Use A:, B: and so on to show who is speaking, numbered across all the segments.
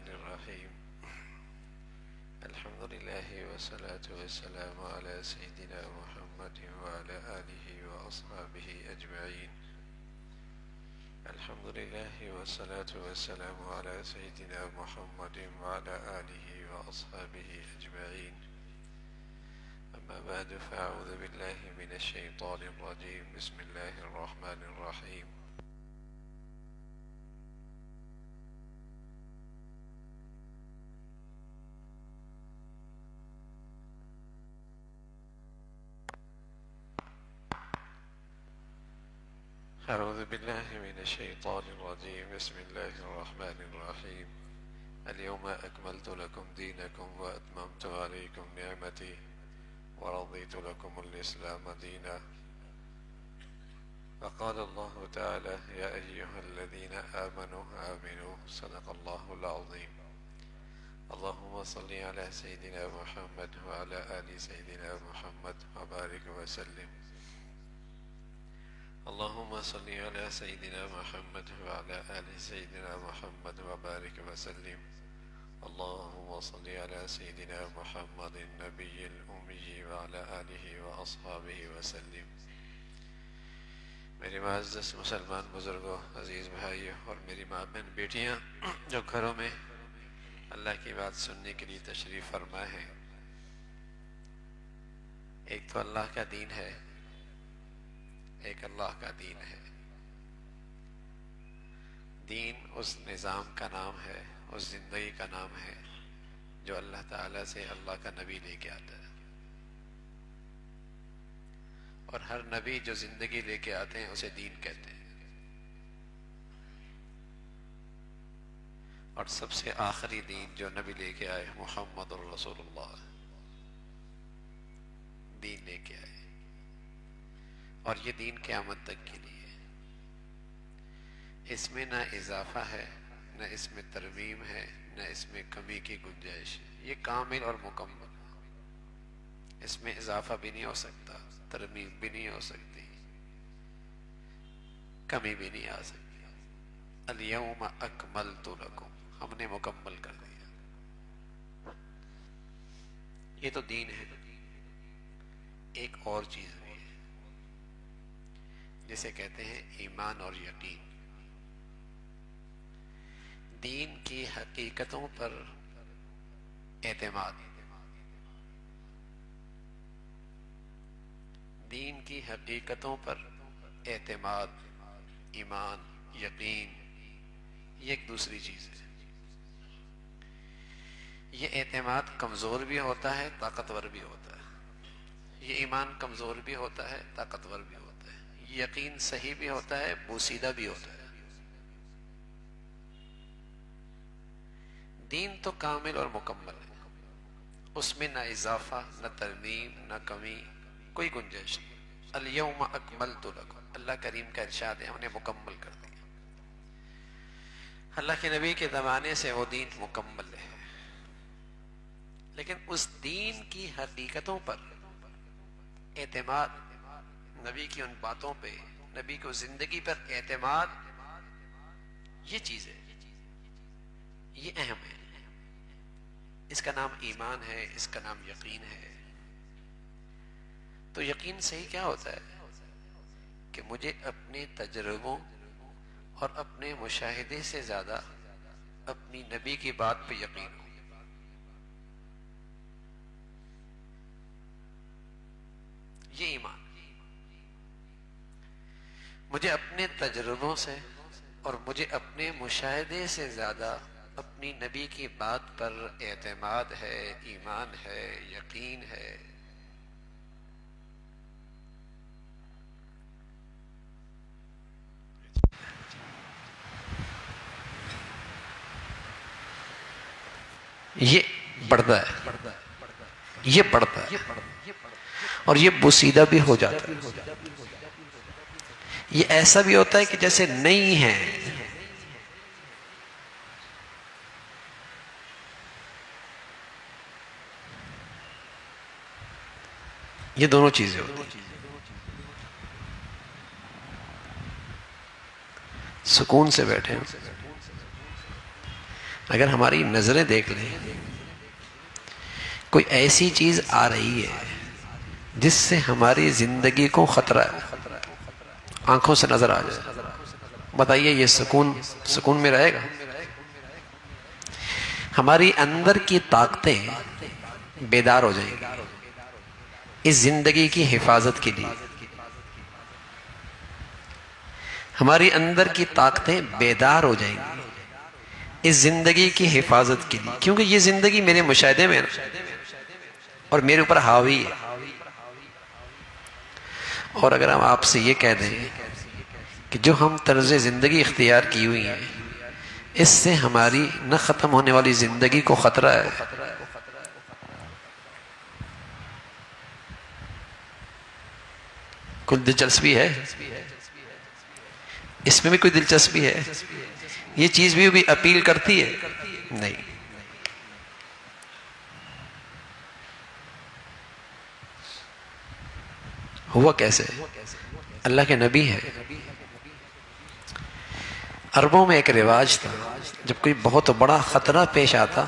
A: الرحيم. الحمد لله والصلاة والسلام على سيدنا محمد وعلى آله وأصحابه أجمعين. الحمد لله والصلاة والسلام على سيدنا محمد وعلى آله وأصحابه أجمعين. أما بعد فأعوذ بالله من الشيطان الرجيم. بسم الله الرحمن الرحيم. أعوذ بالله من الشيطان الرجيم. بسم الله الرحمن الرحيم. اليوم أكملت لكم دينكم وأتممت عليكم نعمتي ورضيت لكم الإسلام دينا. وقال الله تعالى: يا أيها الذين آمنوا آمنوا. صدق الله العظيم. اللهم صل على سيدنا محمد وعلى آل سيدنا محمد وبارك وسلم. اللهم صل على سيدنا محمد وعلى آل سيدنا محمد وبارك وسلم. اللهم صل على سيدنا محمد النبي الأمي وعلى آله وأصحابه وسلم. میری معزز مسلمان بزرگوں، عزیز بھائیوں اور میری ماں بہن بیٹیاں جو گھروں میں اللہ کی بات سننے کے لیے تشریف فرما ہے، ایک تو اللہ کا دین ہے، ایک اللہ کا دین ہے۔ دین اس نظام کا نام ہے، اس زندگی کا نام ہے جو اللہ تعالیٰ سے اللہ کا نبی لے کے آتا ہے، اور ہر نبی جو زندگی لے کے آتے ہیں اسے دین کہتے ہیں۔ اور سب سے آخری دین جو نبی لے کے آئے محمد الرسول اللہ دین لے کے آئے، اور یہ دین قیامت تک کے لیے۔ اس میں نہ اضافہ ہے، نہ اس میں ترمیم ہے، نہ اس میں کمی کی گنجائش ہے۔ یہ کامل اور مکمل، اس میں اضافہ بھی نہیں ہو سکتا، ترمیم بھی نہیں ہو سکتی، کمی بھی نہیں آ سکتی۔ الیوم اکملت لکم، ہم نے مکمل کر دیا۔ یہ تو دین ہے۔ ایک اور چیز بھی ہے جسے کہتے ہیں ایمان اور یقین۔ دین کی حقیقتوں پر اعتماد، دین کی حقیقتوں پر اعتماد، ایمان، یقین، یہ ایک دوسری چیز ہے۔ یہ اعتماد کمزور بھی ہوتا ہے، طاقتور بھی ہوتا ہے۔ یہ ایمان کمزور بھی ہوتا ہے، طاقتور بھی ہوتا ہے۔ یہ یقین صحیح بھی ہوتا ہے، بوسیدہ بھی ہوتا ہے۔ دین تو کامل اور مکمل ہے، اس میں نہ اضافہ، نہ ترمیم، نہ کمی، کوئی گنجائش نہیں۔ الیوم اکملت لکم، اللہ کریم کا ارشاد ہے ہم نے مکمل کر دیا۔ اللہ کے نبی کے زمانے سے وہ دین مکمل ہے، لیکن اس دین کی حقیقتوں پر اعتماد، نبی کی ان باتوں پہ، نبی کو زندگی پر اعتماد، یہ چیز ہے، یہ اہم ہے۔ اس کا نام ایمان ہے، اس کا نام یقین ہے۔ تو یقین صحیح کیا ہوتا ہے کہ مجھے اپنے تجربوں اور اپنے مشاہدے سے زیادہ اپنی نبی کی بات پہ یقین ہو۔ یہ ایمان، مجھے اپنے تجربوں سے اور مجھے اپنے مشاہدے سے زیادہ اپنی نبی کی بات پر اعتماد ہے، ایمان ہے، یقین ہے۔ یہ بڑھتا ہے، یہ بڑھتا ہے، اور یہ بوسیدہ بھی ہو جاتا ہے۔ یہ ایسا بھی ہوتا ہے کہ جیسے نہیں ہے۔ یہ دونوں چیزیں ہوتی ہیں۔ سکون سے بیٹھے ہیں، اگر ہماری نظریں دیکھ لیں، کوئی ایسی چیز آ رہی ہے جس سے ہماری زندگی کو خطرہ ہے، آنکھوں سے نظر آ جائے، بتائیے یہ سکون میں رہے گا؟ ہماری اندر کی طاقتیں بیدار ہو جائیں گی اس زندگی کی حفاظت کے لیے. ہماری اندر کی طاقتیں بیدار ہو جائیں گی اس زندگی کی حفاظت کے لیے، کیونکہ یہ زندگی میرے مشاہدے میں اور میرے اوپر حاوی ہے. اور اگر ہم آپ سے یہ کہہ دیں کہ جو ہم طرز زندگی اختیار کی ہوئی ہیں اس سے ہماری نہ ختم ہونے والی زندگی کو خطرہ ہے، کوئی دلچسپی ہے اس میں؟ بھی کوئی دلچسپی ہے؟ یہ چیز بھی اپیل کرتی ہے؟ نہیں. ہوا کیسے؟ اللہ کے نبی ہے. عربوں میں ایک رواج تھا، جب کوئی بہت بڑا خطرہ پیش آتا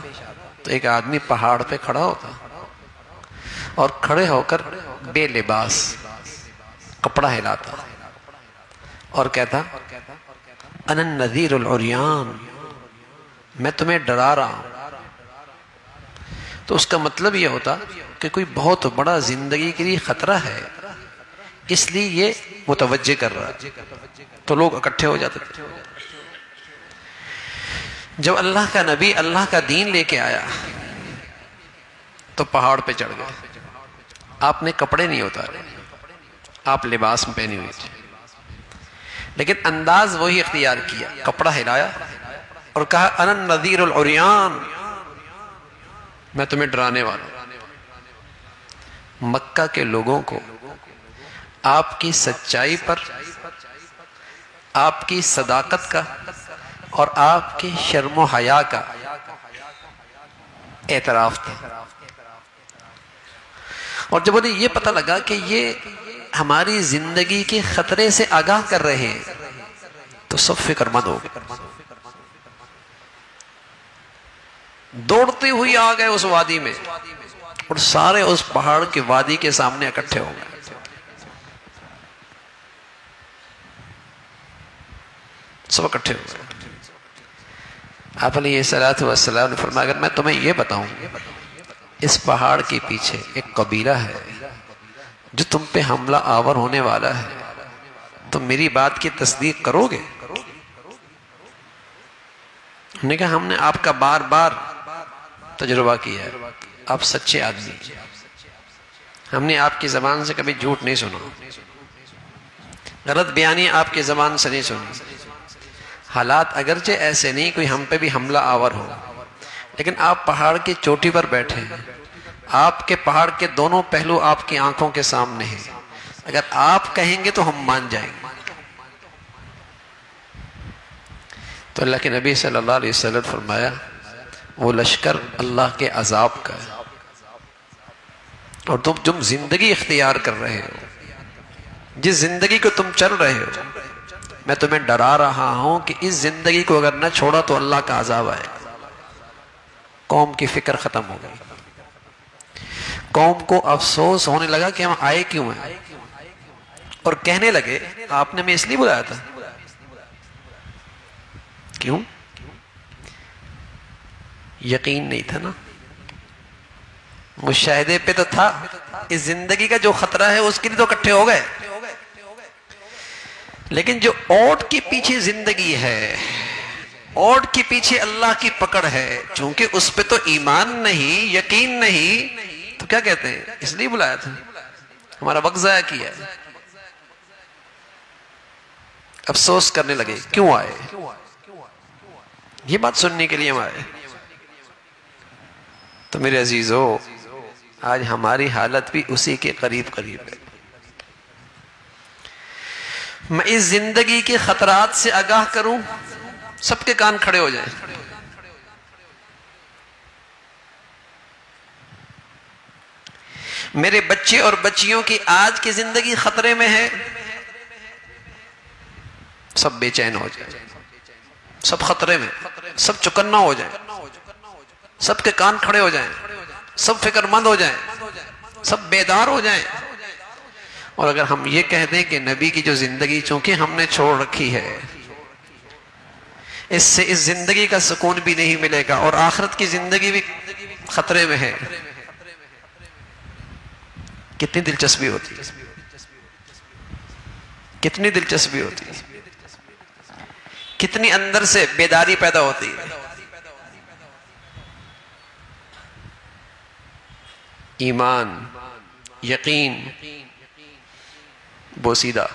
A: تو ایک آدمی پہاڑ پہ کھڑا ہوتا اور کھڑے ہو کر بے لباس کپڑا ہلاتا اور کہتا انا النذیر العریان، میں تمہیں ڈرا رہا ہوں. تو اس کا مطلب یہ ہوتا کہ کوئی بہت بڑا زندگی کے لیے خطرہ ہے، اس لیے یہ متوجہ کر رہا ہے. تو لوگ اکٹھے ہو جاتے تھے. جب اللہ کا نبی اللہ کا دین لے کے آیا تو پہاڑ پہ چڑھ گئے. آپ نے کپڑے نہیں اتارے، آپ لباس میں پہنے ہوئے تھے، لیکن انداز وہی اختیار کیا، کپڑا ہلایا اور کہا انا النذیر العریان، میں تمہیں ڈرانے والا ہوں. مکہ کے لوگوں کو آپ کی سچائی پر، آپ کی صداقت کا اور آپ کی شرم و حیا کا اعتراف تھا. اور جب انہیں یہ پتہ لگا کہ یہ ہماری زندگی کے خطرے سے آگاہ کر رہے ہیں تو سب فکر مند ہو گئے، دوڑتے ہوئی آ گئے اس وادی میں اور سارے اس پہاڑ کی وادی کے سامنے اکٹھے ہو گئے. سب اکٹھے ہو گئے. آپ علیہ الصلوۃ والسلام نے فرمایا اگر میں تمہیں یہ بتاؤں اس پہاڑ کے پیچھے ایک قبیلہ ہے جو تم پہ حملہ آور ہونے والا ہے، تو میری بات کی تصدیق کرو گے؟ ہم نے کہا ہم نے آپ کا بار بار تجربہ کیا ہے، آپ سچے آدمی ہیں، ہم نے آپ کی زبان سے کبھی جھوٹ نہیں سنا، غلط بیانی آپ کی زبان سے نہیں سنی. حالات اگرچہ ایسے نہیں کوئی ہم پہ بھی حملہ آور ہو، لیکن آپ پہاڑ کی چوٹی پر بیٹھے ہیں، آپ کے پہاڑ کے دونوں پہلو آپ کی آنکھوں کے سامنے ہیں، اگر آپ کہیں گے تو ہم مان جائیں گے. تو اللہ کے نبی صلی اللہ علیہ وسلم فرمایا وہ لشکر اللہ کے عذاب کا ہے، اور تم زندگی اختیار کر رہے ہو، جس زندگی کو تم چل رہے ہو، میں تمہیں ڈرا رہا ہوں کہ اس زندگی کو اگر نہ چھوڑا تو اللہ کا عذاب آئے. قوم کی فکر ختم ہو گئی. قوم کو افسوس ہونے لگا کہ ہم آئے کیوں ہیں، اور کہنے لگے آپ نے ہمیں اس لیے بلایا تھا. کیوں؟ یقین نہیں تھا نا، مشاہدے پہ تو تھا، اس زندگی کا جو خطرہ ہے اس کے لیے تو اکٹھے ہو گئے. لیکن جو اوٹ کے پیچھے زندگی ہے، اوٹ کے پیچھے اللہ کی پکڑ ہے، چونکہ اس پہ تو ایمان نہیں، یقین نہیں، تو کیا کہتے ہیں اس لیے بلایا تھا، ہمارا وقت ضائع کیا. افسوس کرنے لگے کیوں آئے، یہ بات سننے کے لیے ہم آئے. تو میرے عزیزو آج ہماری حالت بھی اسی کے قریب قریب ہے. میں اس زندگی کے خطرات سے آگاہ کروں، سب کے کان کھڑے ہو جائیں. میرے بچے اور بچیوں کی آج کی زندگی خطرے میں ہے، سب بے چین ہو جائیں، سب خطرے میں، سب چکنا ہو جائیں. سب کے کان کھڑے ہو جائیں، سب فکر مند ہو جائیں، سب بیدار ہو جائیں. اور اگر ہم یہ کہہ دیں کہ نبی کی جو زندگی چونکہ ہم نے چھوڑ رکھی ہے، اس سے اس زندگی کا سکون بھی نہیں ملے گا اور آخرت کی زندگی بھی خطرے میں ہے، کتنی دلچسپی ہوتی، کتنی دلچسپی ہوتی، کتنی اندر سے بیداری پیدا ہوتی ہے. ایمان، یقین، بوسیدہ.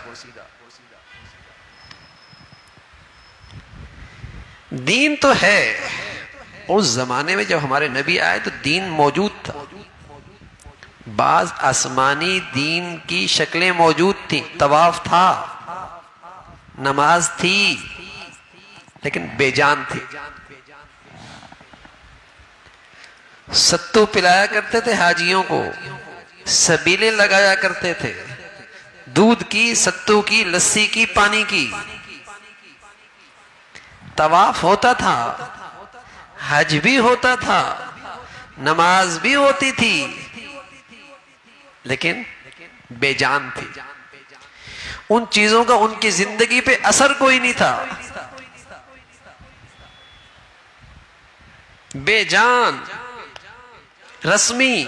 A: دین تو ہے. اس زمانے میں جب ہمارے نبی آئے تو دین موجود تھا. بعض آسمانی دین کی شکلیں موجود تھیں. طواف تھا، نماز تھی، لیکن بے جان تھی. ستو پلایا کرتے تھے حاجیوں کو، سبیلے لگایا کرتے تھے، دودھ کی، ستو کی، لسی کی، پانی کی. طواف ہوتا تھا، حج بھی ہوتا تھا، نماز بھی ہوتی تھی، لیکن بے جان تھی. ان چیزوں کا ان کی زندگی پہ اثر کوئی نہیں تھا. بے جان، رسمی،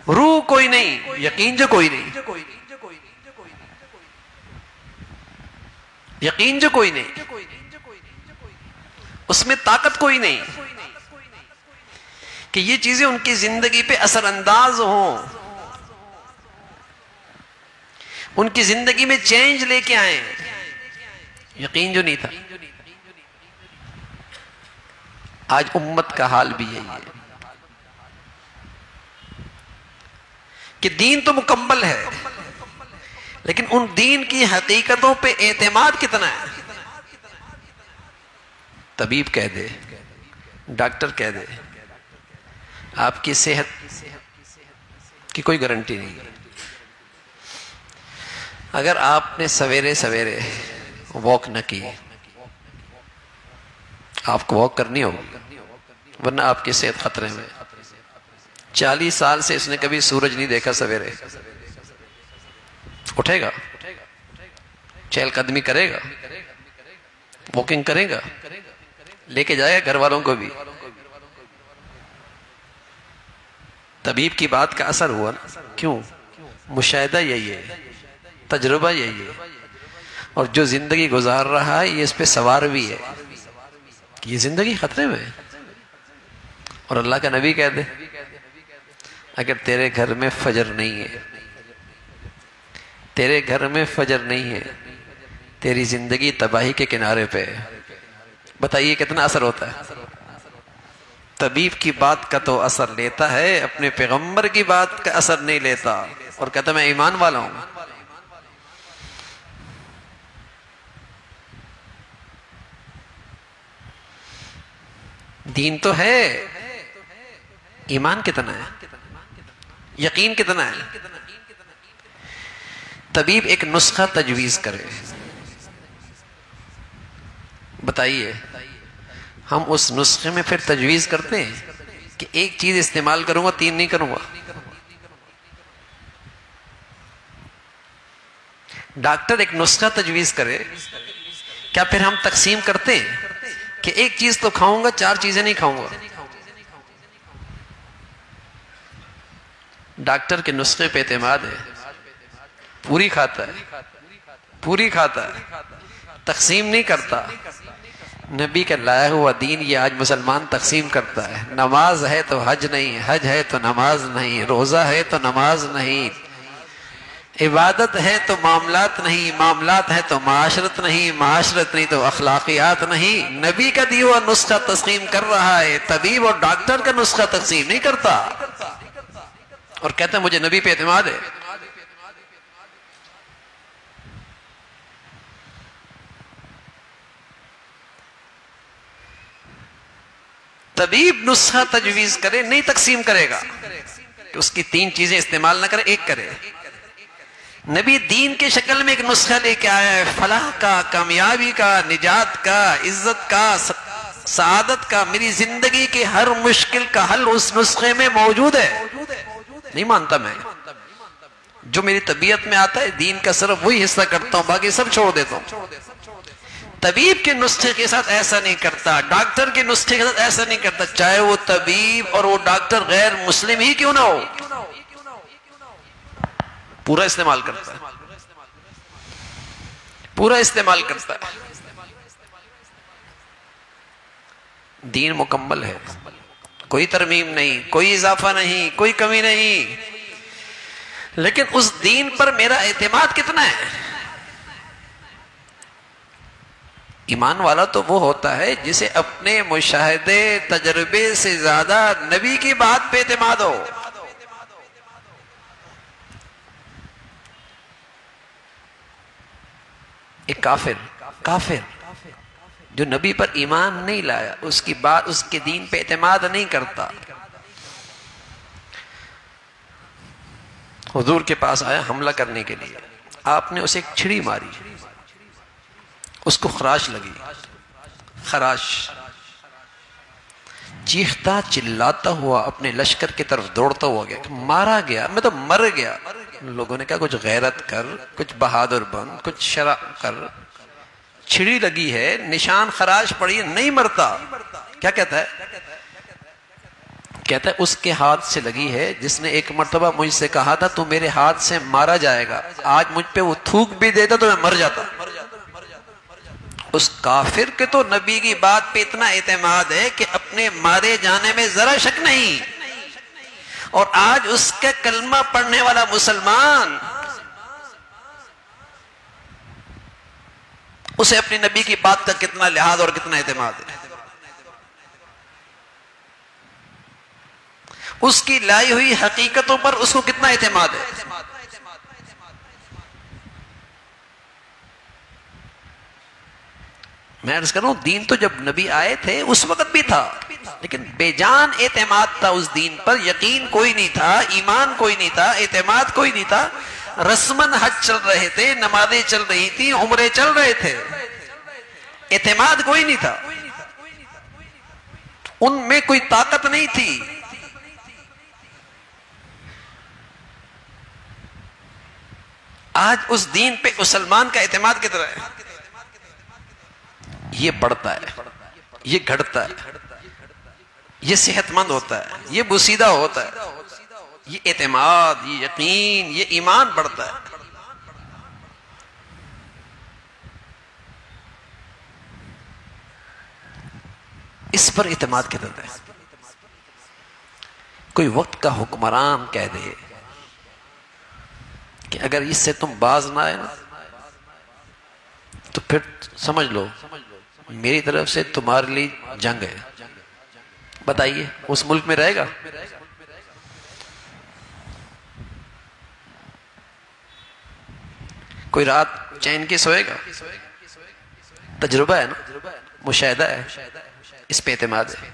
A: روح کوئی نہیں، یقین جو کوئی نہیں، یقین جو کوئی نہیں، اس میں طاقت کوئی نہیں کہ یہ چیزیں ان کی زندگی پہ اثر انداز ہوں، ان کی زندگی میں چینج لے کے آئیں. یقین جو نہیں تھا. آج امت کا حال بھی یہی ہے کہ دین تو مکمل ہے، لیکن ان دین کی حقیقتوں پہ اعتماد کتنا ہے. طبیب کہہ دے، ڈاکٹر کہہ دے آپ کی صحت کی کوئی گارنٹی نہیں. اگر آپ نے سویرے سویرے واک نہ کی، آپ کو واک کرنی ہوگی ورنہ آپ کی صحت خطرے میں. 40 سال سے اس نے کبھی سورج نہیں دیکھا سویرے، اٹھے گا، چہل قدمی کرے گا، واکنگ کرے گا، لے کے جائے گا گھر والوں کو بھی. طبیب کی بات کا اثر ہوا نا. کیوں؟ مشاہدہ یہی ہے، تجربہ یہی ہے. اور جو زندگی گزار رہا ہے یہ اس پہ سوار بھی ہے کہ یہ زندگی خطرے میں ہے. اور اللہ کا نبی کہہ دے اگر تیرے گھر میں فجر نہیں ہے، تیرے گھر میں فجر نہیں ہے، تیری زندگی تباہی کے کنارے پہ ہے. بتائیے کتنا اثر ہوتا ہے. طبیب کی بات کا تو اثر لیتا ہے، اپنے پیغمبر کی بات کا اثر نہیں لیتا اور کہتا میں ایمان والا ہوں. دین تو ہے، ایمان کتنا ہے، یقین کتنا ہے. طبیب ایک نسخہ تجویز کرے، بتائیے ہم اس نسخے میں پھر تجویز کرتے ہیں کہ ایک چیز استعمال کروں گا 3 نہیں کروں گا. ڈاکٹر ایک نسخہ تجویز کرے، کیا پھر ہم تقسیم کرتے ہیں کہ ایک چیز تو کھاؤں گا 4 چیزیں نہیں کھاؤں گا؟ ڈاکٹر کے نسخے پہ اعتماد ہے، پوری کھاتا ہے، پوری کھاتا ہے، تقسیم نہیں کرتا. نبی کا لایا ہوا دین یہ آج مسلمان تقسیم کرتا ہے. نماز ہے تو حج نہیں، حج ہے تو نماز نہیں، روزہ ہے تو نماز نہیں، عبادت ہے تو معاملات نہیں، معاملات ہے تو معاشرت نہیں، معاشرت نہیں تو اخلاقیات نہیں. نبی کا دیا ہوا نسخہ تقسیم کر رہا ہے، طبیب اور ڈاکٹر کا نسخہ تقسیم نہیں کرتا اور کہتا ہے مجھے نبی پہ اعتماد ہے. طبیب نسخہ تجویز کرے، نہیں تقسیم کرے گا کہ اس کی 3 چیزیں استعمال نہ کرے، ایک کرے. نبی دین کے شکل میں ایک نسخہ لے کے آیا ہے، فلاح کا، کامیابی کا، نجات کا، عزت کا، سعادت کا، میری زندگی کے ہر مشکل کا حل اس نسخے میں موجود ہے. نہیں مانتا میں. جو میری طبیعت میں آتا ہے دین کا صرف وہی حصہ کرتا ہوں، باقی سب چھوڑ دیتا ہوں. طبیب کے نسخے کے ساتھ ایسا نہیں کرتا، ڈاکٹر کے نسخے کے ساتھ ایسا نہیں کرتا، چاہے وہ طبیب اور وہ ڈاکٹر غیر مسلم ہی کیوں نہ ہو، پورا استعمال کرتا ہے، پورا استعمال کرتا ہے. دین مکمل ہے، کوئی ترمیم نہیں، کوئی اضافہ نہیں، کوئی کمی نہیں. لیکن اس دین پر میرا اعتماد کتنا ہے؟ ایمان والا تو وہ ہوتا ہے جسے اپنے مشاہدے تجربے سے زیادہ نبی کی بات پہ اعتماد ہو. ایک کافر جو نبی پر ایمان نہیں لایا، اس کی بات، اس کے دین پہ اعتماد نہیں کرتا، حضور کے پاس آیا حملہ کرنے کے لیے، آپ نے اسے ایک چھڑی ماری، اس کو خراش لگی، خراش، چیختا چلاتا ہوا اپنے لشکر کی طرف دوڑتا ہوا گیا، مارا گیا، میں تو مر گیا. لوگوں نے کہا کچھ غیرت کر، کچھ بہادر بن، کچھ شرع کر. چھڑی لگی ہے، نشان خراش پڑی ہے، نہیں مرتا. کیا کہتا ہے؟ کہتا ہے اس کے ہاتھ سے لگی ہے جس نے ایک مرتبہ مجھ سے کہا تھا تو میرے ہاتھ سے مارا جائے گا، آج مجھ پہ وہ تھوک بھی دیتا تو میں مر جاتا. اس کافر کے تو نبی کی بات پہ اتنا اعتماد ہے کہ اپنے مارے جانے میں ذرا شک نہیں. اور آج اس کے کلمہ پڑھنے والا مسلمان اسے اپنی نبی کی بات کا کتنا لحاظ اور کتنا اعتماد ہے. اس کی لائی ہوئی حقیقتوں پر اس کو کتنا اعتماد ہے. میں عرض کر رہا ہوں دین تو جب نبی آئے تھے اس وقت بھی تھا، لیکن بے جان اعتماد تھا اس دین پر. یقین کوئی نہیں تھا، ایمان کوئی نہیں تھا، اعتماد کوئی نہیں تھا. رسمن حج چل رہے تھے، نمازیں چل رہی تھی، عمرے چل رہے تھے، اعتماد کوئی نہیں تھا، ان میں کوئی طاقت نہیں تھی. آج اس دین پہ مسلمان کا اعتماد کتنا ہے؟ یہ بڑھتا ہے، یہ گھٹتا ہے، یہ صحت مند ہوتا ہے، یہ بوسیدہ ہوتا ہے. یہ اعتماد، یہ یقین، یہ ایمان بڑھتا ہے. اس پر اعتماد کتنا ہے؟ کوئی وقت کا حکمران کہہ دے کہ اگر اس سے تم باز نہ آئے نا تو پھر سمجھ لو میری طرف سے تمہارے لیے جنگ ہے. بتائیے اس ملک میں رہے گا؟ کوئی رات چین کے سوئے گا؟ تجربہ ہے نا، مشاہدہ ہے، اس پہ اعتماد ہے.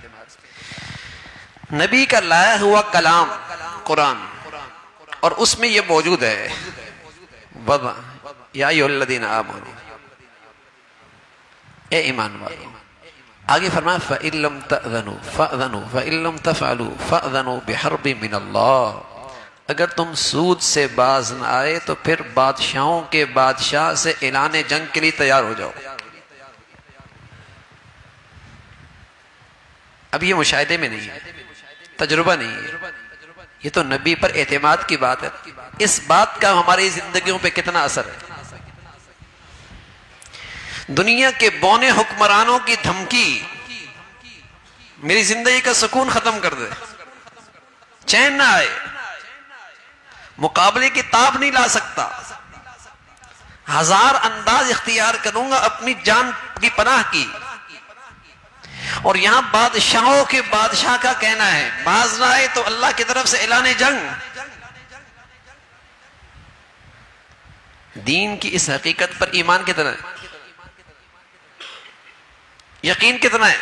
A: نبی کا لایا ہوا کلام قرآن، اور اس میں یہ موجود ہے یا ایھا الذین آمنوا، اے ایمان والو. آگے فرمایا فَإِن لَّمْ تَأْذَنُوا فَأْذَنُوا فَإِن لَّمْ تَفْعَلُوا فَأْذَنُوا بِحَرْبٍ مِّنَ اللَّهِ. اگر تم سود سے باز نہ آئے تو پھر بادشاہوں کے بادشاہ سے اعلان جنگ کے لیے تیار ہو جاؤ. اب یہ مشاہدے میں نہیں ہے، تجربہ نہیں ہے، یہ تو نبی پر اعتماد کی بات ہے. اس بات کا ہماری زندگیوں پہ کتنا اثر ہے؟ دنیا کے بونے حکمرانوں کی دھمکی میری زندگی کا سکون ختم کر دے، چین نہ آئے، مقابلے کی تاب نہیں لا سکتا. ہزار انداز اختیار کروں گا اپنی جان کی پناہ کی. اور یہاں بادشاہوں کے بادشاہ کا کہنا ہے باز نہ آئے تو اللہ کی طرف سے اعلان جنگ. دین کی اس حقیقت پر ایمان کتنا ہے؟ یقین کتنا ہے؟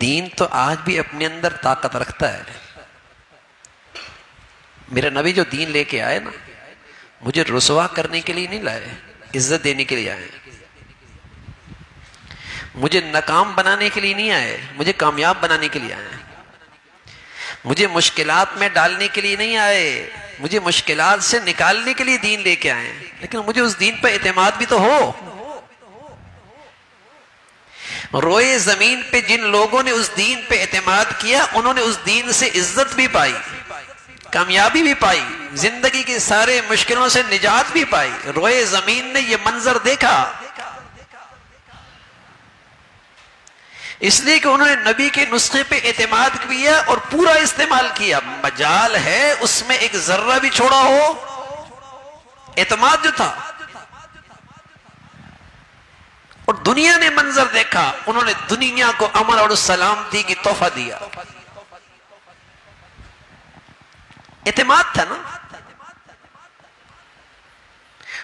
A: دین تو آج بھی اپنے اندر طاقت رکھتا ہے. میرے نبی جو دین لے کے آئے نا، مجھے رسوا کرنے کے لیے نہیں لائے، عزت دینے کے لیے آئے. مجھے ناکام بنانے کے لیے نہیں آئے، مجھے کامیاب بنانے کے لیے آئے. مجھے مشکلات میں ڈالنے کے لیے نہیں آئے، مجھے مشکلات سے نکالنے کے لیے دین لے کے آئے. لیکن مجھے اس دین پہ اعتماد بھی تو ہو. روئے زمین پہ جن لوگوں نے اس دین پہ اعتماد کیا انہوں نے اس دین سے عزت بھی پائی، کامیابی بھی پائی، زندگی کے سارے مشکلوں سے نجات بھی پائی. روئے زمین نے یہ منظر دیکھا اس لیے کہ انہوں نے نبی کے نسخے پہ اعتماد کیا اور پورا استعمال کیا. مجال ہے اس میں ایک ذرہ بھی چھوڑا ہو. اعتماد جو تھا، اور دنیا نے منظر دیکھا، انہوں نے دنیا کو امن اور سلامتی کی تحفہ دیا. اعتماد تھا نا،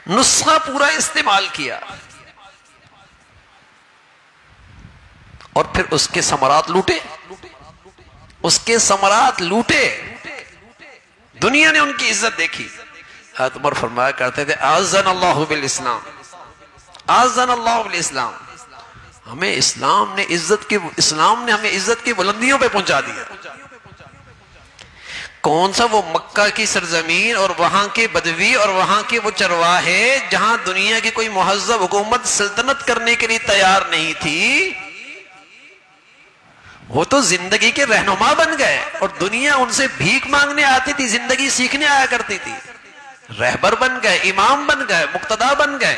A: نسخہ پورا استعمال کیا اور پھر اس کے ثمرات لوٹے. اس کے ثمرات لوٹے. دنیا نے ان کی عزت دیکھی. حضرت عمر فرمایا کرتے تھے اعزنا اللہ بالاسلام، اعزنا اللہ بالاسلام. ہمیں اسلام نے ہمیں عزت کی بلندیوں پہ پہنچا دیا. کون سا وہ مکہ کی سرزمین اور وہاں کے بدوی اور وہاں کے وہ چرواہے جہاں دنیا کی کوئی مہذب حکومت سلطنت کرنے کے لیے تیار نہیں تھی، وہ تو زندگی کے رہنما بن گئے. اور دنیا ان سے بھیک مانگنے آتی تھی، زندگی سیکھنے آیا کرتی تھی. رہبر بن گئے، امام بن گئے، مقتدا بن گئے.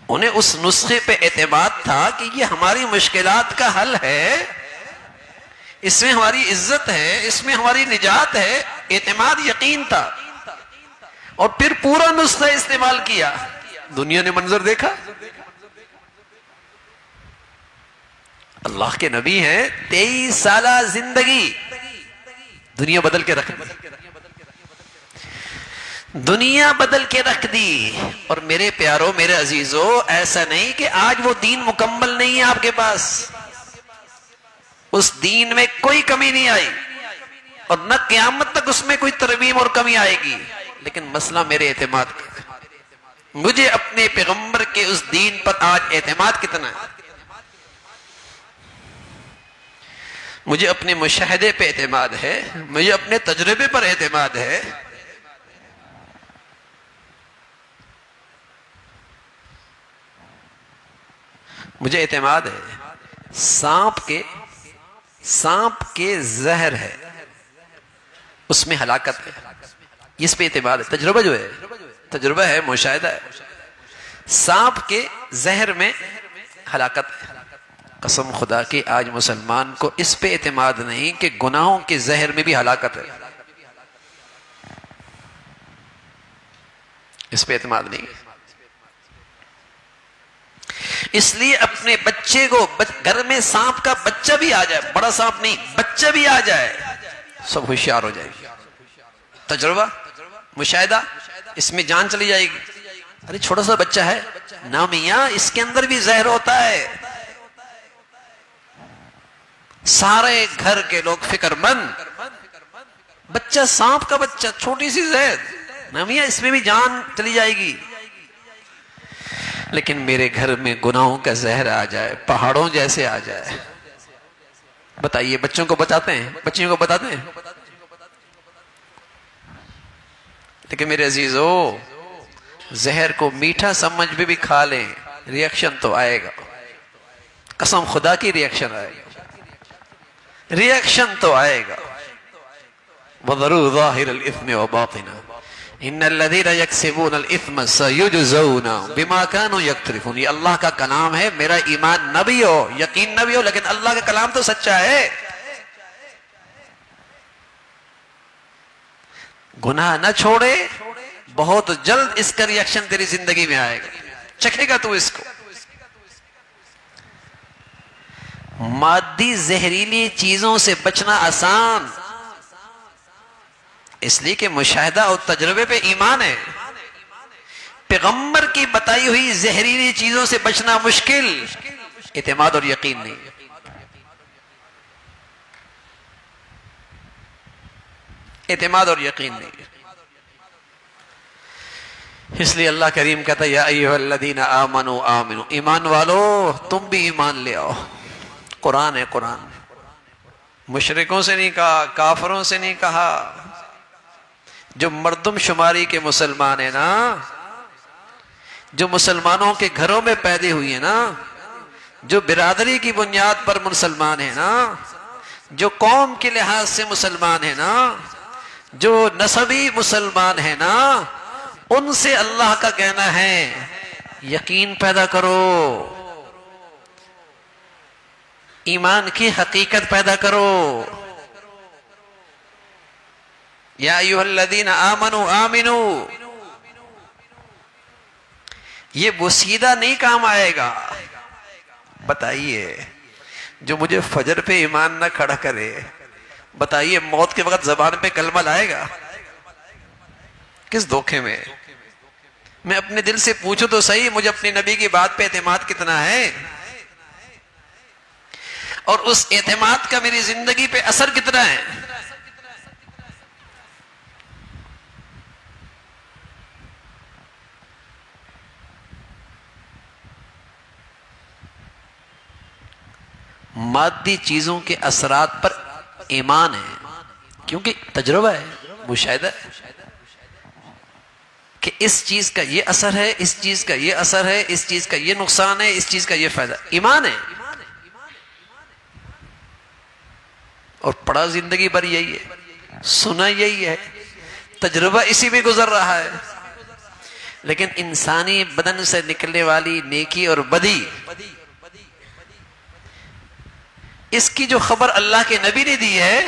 A: انہیں اس نسخے پہ اعتماد تھا کہ یہ ہماری مشکلات کا حل ہے، اس میں ہماری عزت ہے، اس میں ہماری نجات ہے. اعتماد، یقین تھا. اور پھر پورا نسخہ استعمال کیا. دنیا نے منظر دیکھا. اللہ کے نبی ہیں، 23 سالہ زندگی دنیا بدل کے رکھ دی. دنیا بدل کے رکھ دی. اور میرے پیاروں، میرے عزیزوں، ایسا نہیں کہ آج وہ دین مکمل نہیں ہے آپ کے پاس. اس دین میں کوئی کمی نہیں آئی اور نہ قیامت تک اس میں کوئی ترمیم اور کمی آئے گی. لیکن مسئلہ میرے اعتماد کا. مجھے اپنے پیغمبر کے اس دین پر آج اعتماد کتنا ہے؟ مجھے اپنے مشاہدے پہ اعتماد ہے، مجھے اپنے تجربے پر اعتماد ہے. مجھے اعتماد ہے سانپ کے زہر ہے، اس میں ہلاکت ہے. اس پہ اعتماد ہے. تجربہ جو ہے، تجربہ ہے، مشاہدہ ہے. سانپ کے زہر میں ہلاکت ہے. قسم خدا کی آج مسلمان کو اس پہ اعتماد نہیں کہ گناہوں کے زہر میں بھی ہلاکت ہے. اس پہ اعتماد نہیں. اس لیے اپنے بچے کو، گھر میں سانپ کا بچہ بھی آ جائے، بڑا سانپ نہیں، بچہ بھی آ جائے، سب ہوشیار ہو جائے گی. تجربہ، مشاہدہ، اس میں جان چلی جائے گی. ارے چھوٹا سا بچہ ہے، نا میاں اس کے اندر بھی زہر ہوتا ہے. سارے گھر کے لوگ فکر مند. بچہ، سانپ کا بچہ، چھوٹی سی زہر، نا میاں اس میں بھی جان چلی جائے گی. لیکن میرے گھر میں گناہوں کا زہر آ جائے، پہاڑوں جیسے آ جائے، بتائیے بچوں کو بتاتے ہیں، بچیوں کو بتاتے ہیں؟ لیکن میرے عزیزو، زہر کو میٹھا سمجھ بھی کھا لیں، ریئیکشن تو آئے گا. قسم خدا کی ریئیکشن آئے گا، ریئیکشن تو آئے گا. وَذَرُوا ظَاهِرَ الْإِثْمِ وَبَاطِنَهُ إِنَّ الَّذِينَ يَكْسِبُونَ الْإِثْمَ سَيُجْزَوْنَ بِمَا كَانُوا يَكْتَرِفُونَ. یہ اللہ کا کلام ہے. میرا ایمان نہ بھی ہو، یقین نہ بھی ہو، لیکن اللہ کا کلام تو سچا ہے. گناہ نہ چھوڑے، بہت جلد اس کا ریئیکشن تیری زندگی میں آئے گا، چکھے گا تو اس کو. مادی زہریلی چیزوں سے بچنا آسان، اس لیے کہ مشاہدہ اور تجربے پہ ایمان ہے. پیغمبر کی بتائی ہوئی زہریلی چیزوں سے بچنا مشکل، اعتماد اور یقین نہیں. اعتماد اور یقین نہیں ہے۔ اس لیے اللہ کریم کہتا ہے یا ایھا الذین آمنوا آمنوا، ایمان والو تم بھی ایمان لے آؤ۔ قرآن ہے، قرآن مشرکوں سے نہیں کہا، کافروں سے نہیں کہا، جو مردم شماری کے مسلمان ہیں نا، جو مسلمانوں کے گھروں میں پیدا ہوئی ہیں نا، جو برادری کی بنیاد پر مسلمان ہیں نا، جو قوم کے لحاظ سے مسلمان ہیں نا، جو نسبی مسلمان ہیں نا، ان سے اللہ کا کہنا ہے یقین پیدا کرو، ایمان کی حقیقت پیدا کرو۔ یا ایھا الذین آمنوا آمنوا، یہ وسیلہ نہیں کام آئے گا۔ بتائیے جو مجھے فجر پہ ایمان نہ کھڑا کرے، بتائیے موت کے وقت زبان پہ کلمہ لائے گا؟ کس دھوکے میں؟ میں اپنے دل سے پوچھوں تو صحیح، مجھے اپنے نبی کی بات پہ اعتماد کتنا ہے، اور اس اعتماد کا میری زندگی پہ اثر کتنا ہے؟ مادی چیزوں کے اثرات پر ایمان ہے، کیونکہ تجربہ ہے، مشاہدہ ہے کہ اس چیز کا یہ اثر ہے، اس چیز کا یہ اثر ہے، اس چیز کا یہ نقصان ہے، اس چیز کا یہ فائدہ، ایمان ہے۔ اور پڑھا زندگی بھر یہی ہے، سنا یہی ہے، تجربہ اسی میں گزر رہا ہے، لیکن انسانی بدن سے نکلنے والی نیکی اور بدی، اس کی جو خبر اللہ کے نبی نے دی ہے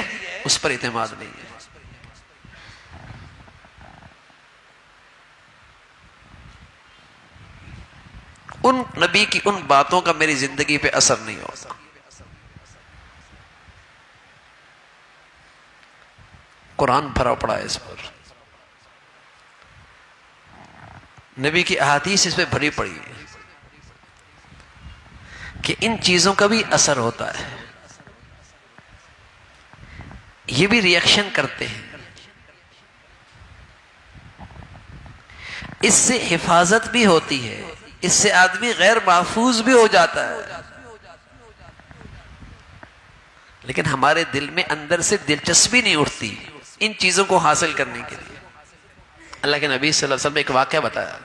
A: اس پر اعتماد نہیں ہے۔ ان نبی کی ان باتوں کا میری زندگی پہ اثر نہیں ہوتا۔ قرآن بھرا پڑا ہے اس پر، نبی کی احادیث اس پہ بھری پڑی ہے کہ ان چیزوں کا بھی اثر ہوتا ہے، یہ بھی ریئیکشن کرتے ہیں، اس سے حفاظت بھی ہوتی ہے، اس سے آدمی غیر محفوظ بھی ہو جاتا ہے، لیکن ہمارے دل میں اندر سے دلچسپی نہیں اٹھتی ان چیزوں کو حاصل کرنے کے لیے۔ اللہ کے نبی صلی اللہ علیہ وسلم نے ایک واقعہ بتایا،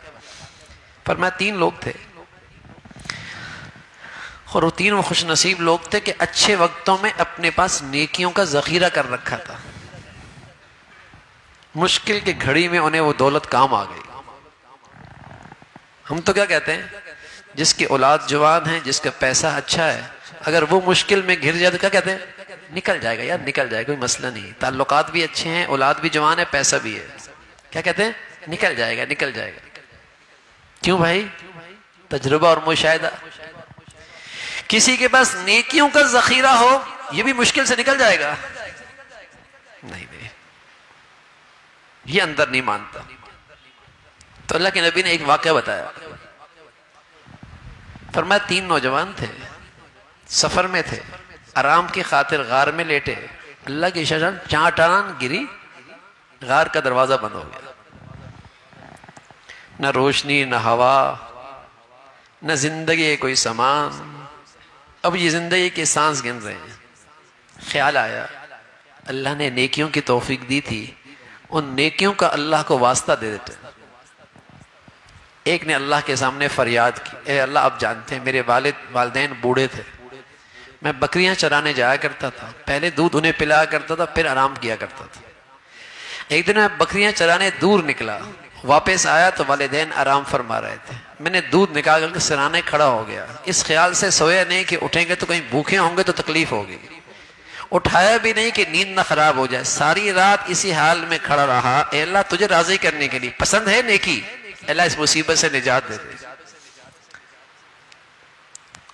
A: فرمایا 3 لوگ تھے، اور وہ تینوں خوش نصیب لوگ تھے کہ اچھے وقتوں میں اپنے پاس نیکیوں کا ذخیرہ کر رکھا تھا، مشکل کی گھڑی میں انہیں وہ دولت کام آ گئی۔ ہم تو کیا کہتے ہیں، جس کی اولاد جوان ہے، جس کا پیسہ اچھا ہے، اگر وہ مشکل میں گھر جائے تو کیا کہتے ہیں، نکل جائے گا یار، نکل جائے گا، کوئی مسئلہ نہیں، تعلقات بھی اچھے ہیں، اولاد بھی جوان ہے، پیسہ بھی ہے، کیا کہتے ہیں، نکل جائے گا، نکل جائے گا۔ کیوں بھائی؟ تجربہ اور مشاہدہ۔ کسی کے پاس نیکیوں کا ذخیرہ ہو، یہ بھی مشکل سے نکل جائے گا؟ نہیں، یہ اندر نہیں مانتا۔ تو اللہ کے نبی نے ایک واقعہ بتایا، فرمایا 3 نوجوان تھے، سفر میں تھے، آرام کی خاطر غار میں لیٹے، اللہ کی شان چاٹان گری، غار کا دروازہ بند ہو گیا، نہ روشنی، نہ ہوا، نہ زندگی کوئی سامان۔ اب یہ زندگی کے سانس گن رہے ہیں، خیال آیا اللہ نے نیکیوں کی توفیق دی تھی، ان نیکیوں کا اللہ کو واسطہ دے دیتے۔ ایک نے اللہ کے سامنے فریاد کی، اے اللہ آپ جانتے ہیں میرے والدین بوڑھے تھے، میں بکریاں چرانے جایا کرتا تھا، پہلے دودھ انہیں پلایا کرتا تھا، پھر آرام کیا کرتا تھا۔ ایک دن میں بکریاں چرانے دور نکلا، واپس آیا تو والدین آرام فرما رہے تھے، میں نے دودھ نکال کر سرانے کھڑا ہو گیا، اس خیال سے سویا نہیں کہ اٹھیں گے تو کہیں بھوکے ہوں گے تو تکلیف ہوگی، اٹھایا بھی نہیں کہ نیند نہ خراب ہو جائے، ساری رات اسی حال میں کھڑا رہا، اے اللہ تجھے راضی کرنے کے لیے، پسند ہے نیکی، اللہ اس مصیبت سے نجات دے دے۔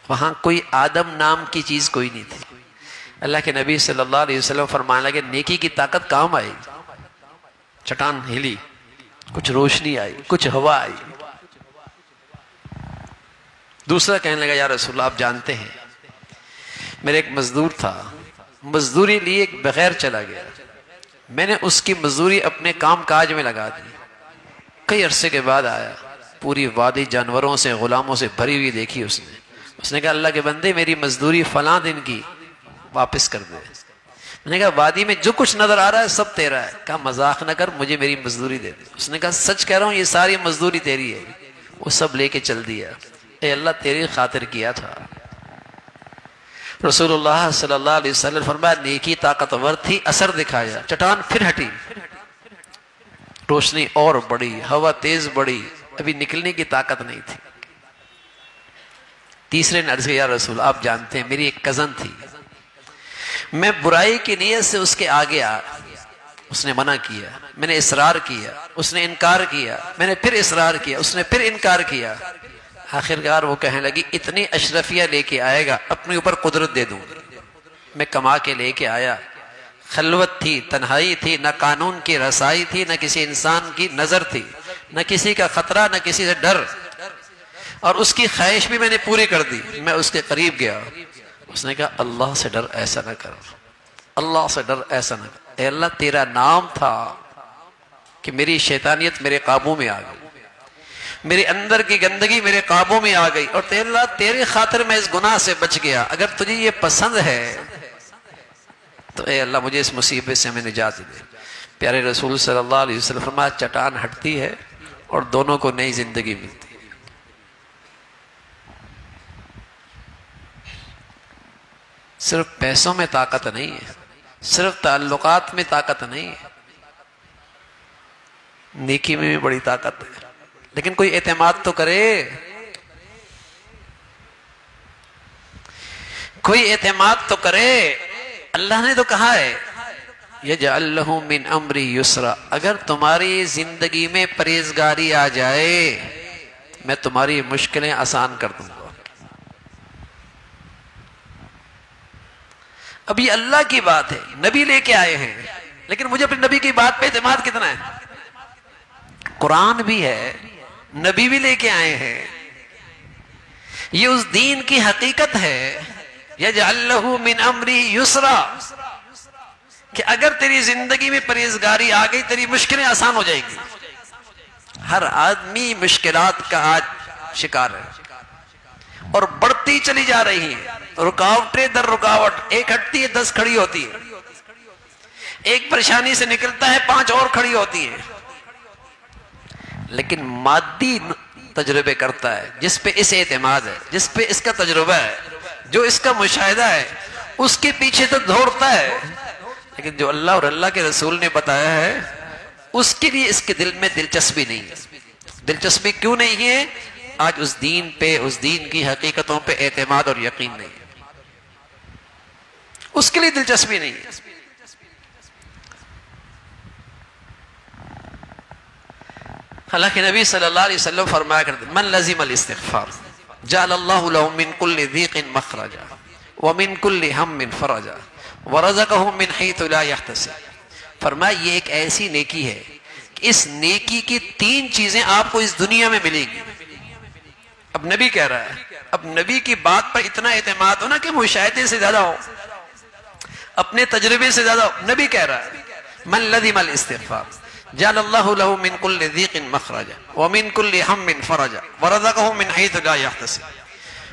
A: وہاں کوئی آدم نام کی چیز کوئی نہیں تھی۔ اللہ کے نبی صلی اللہ علیہ وسلم فرمانے لگے نیکی کی طاقت کام آئی، چٹان ہلی، کچھ روشنی آئی، کچھ ہوا آئی۔ دوسرا کہنے لگا یا رسول اللہ آپ جانتے ہیں میرے ایک مزدور تھا، مزدوری لیے بغیر چلا گیا، میں نے اس کی مزدوری اپنے کام کاج میں لگا دی. کئی عرصے کے بعد آیا, پوری وادی جانوروں سے غلاموں سے بھری ہوئی دیکھی اس نے کہا اللہ کے بندے میری مزدوری فلاں دن کی واپس کر دے. میں نے کہا وادی میں جو کچھ نظر آ رہا ہے سب تیرا ہے. کہا مذاق نہ کر, مجھے میری مزدوری دے دے. اس نے کہا سچ کہہ رہا ہوں یہ ساری مزدوری تیری ہے. وہ سب لے کے چل دیا. اے اللہ تیری خاطر کیا تھا. رسول اللہ صلی اللہ علیہ وسلم فرمایا نیکی طاقتور تھی, اثر دکھایا, چٹان پھر ہٹی, روشنی اور بڑی, ہوا تیز بڑی, ابھی نکلنے کی طاقت نہیں تھی. تیسرے نے عرض کیا یا رسول آپ جانتے ہیں میری ایک کزن تھی, میں برائی کی نیت سے اس کے آگے آ, اس نے منع کیا, میں نے اصرار کیا, اس نے انکار کیا, میں نے پھر اصرار کیا, اس نے پھر انکار کیا. آخرکار وہ کہنے لگی اتنی اشرفیہ لے کے آئے گا اپنے اوپر قدرت دے دوں. میں کما کے لے کے آیا, خلوت تھی, تنہائی تھی, نہ قانون کی رسائی تھی, نہ کسی انسان کی نظر تھی, نہ کسی کا خطرہ, نہ کسی سے ڈر, اور اس کی خواہش بھی میں نے پوری کر دی. میں اس کے قریب گیا, اس نے کہا اللہ سے ڈر, ایسا نہ کر, اللہ سے ڈر, ایسا نہ کر. اے اللہ تیرا نام تھا کہ میری شیطانیت میرے قابو میں آ گئی, میرے اندر کی گندگی میرے قابو میں آ گئی, اور اے اللہ تیری خاطر میں اس گناہ سے بچ گیا. اگر تجھے یہ پسند ہے تو اے اللہ مجھے اس مصیبت سے ہمیں نجات دے. پیارے رسول صلی اللہ علیہ وسلم فرمایا چٹان ہٹتی ہے اور دونوں کو نئی زندگی ملتی ہے. صرف پیسوں میں طاقت نہیں ہے, صرف تعلقات میں طاقت نہیں ہے, نیکی میں بھی بڑی طاقت ہے. لیکن کوئی اعتماد تو کرے, کوئی اعتماد تو کرے. اللہ نے تو کہا ہے یجعل لہ من امری یسرا, اگر تمہاری زندگی میں پرہیزگاری آ جائے میں تمہاری مشکلیں آسان کر دوں گا. اب یہ اللہ کی بات ہے, نبی لے کے آئے ہیں, لیکن مجھے اپنے نبی کی بات پہ اعتماد کتنا ہے. قرآن بھی ہے, نبی بھی لے کے آئے ہیں, یہ اس دین کی حقیقت ہے. یجعل لہ من امری یسرا, کہ اگر تیری زندگی میں پرہیزگاری آ گئی تیری مشکلیں آسان ہو جائے گی. ہر آدمی مشکلات کا آج شکار ہے اور بڑھتی چلی جا رہی ہیں, رکاوٹیں در رکاوٹ, ایک ہٹتی ہے 10 کھڑی ہوتی ہے, ایک پریشانی سے نکلتا ہے 5 اور کھڑی ہوتی ہیں. لیکن مادی تجربے کرتا ہے, جس پہ اس اعتماد ہے, جس پہ اس کا تجربہ ہے, جو اس کا مشاہدہ ہے, اس کے پیچھے تو دوڑتا ہے. لیکن جو اللہ اور اللہ کے رسول نے بتایا ہے اس کے لیے اس کے دل میں دلچسپی نہیں ہے. دلچسپی کیوں نہیں ہے؟ آج اس دین پہ, اس دین کی حقیقتوں پہ اعتماد اور یقین نہیں ہے, اس کے لیے دلچسپی نہیں ہے. حالانکہ نبی صلی اللہ علیہ وسلم فرمایا کرتے من لزم الاستغفار جعل اللہ له من كل ضيق مخرجا ومن كل هم فرجا ورزقه من حيث لا يحتسب. فرمایا یہ ایک ایسی نیکی ہے کہ اس نیکی کی 3 چیزیں آپ کو اس دنیا میں ملیں گی. اب نبی کہہ رہا ہے, اب نبی کی بات پر اتنا اعتماد ہو نا کہ مشاہدے سے زیادہ ہو, اپنے تجربے سے زیادہ ہو. نبی کہہ رہا ہے من لزم الاستغفار جعل اللہ له من كل ضيق مخرجا ومن كل هم فرجا ورزقه من حيث لا يحتسب.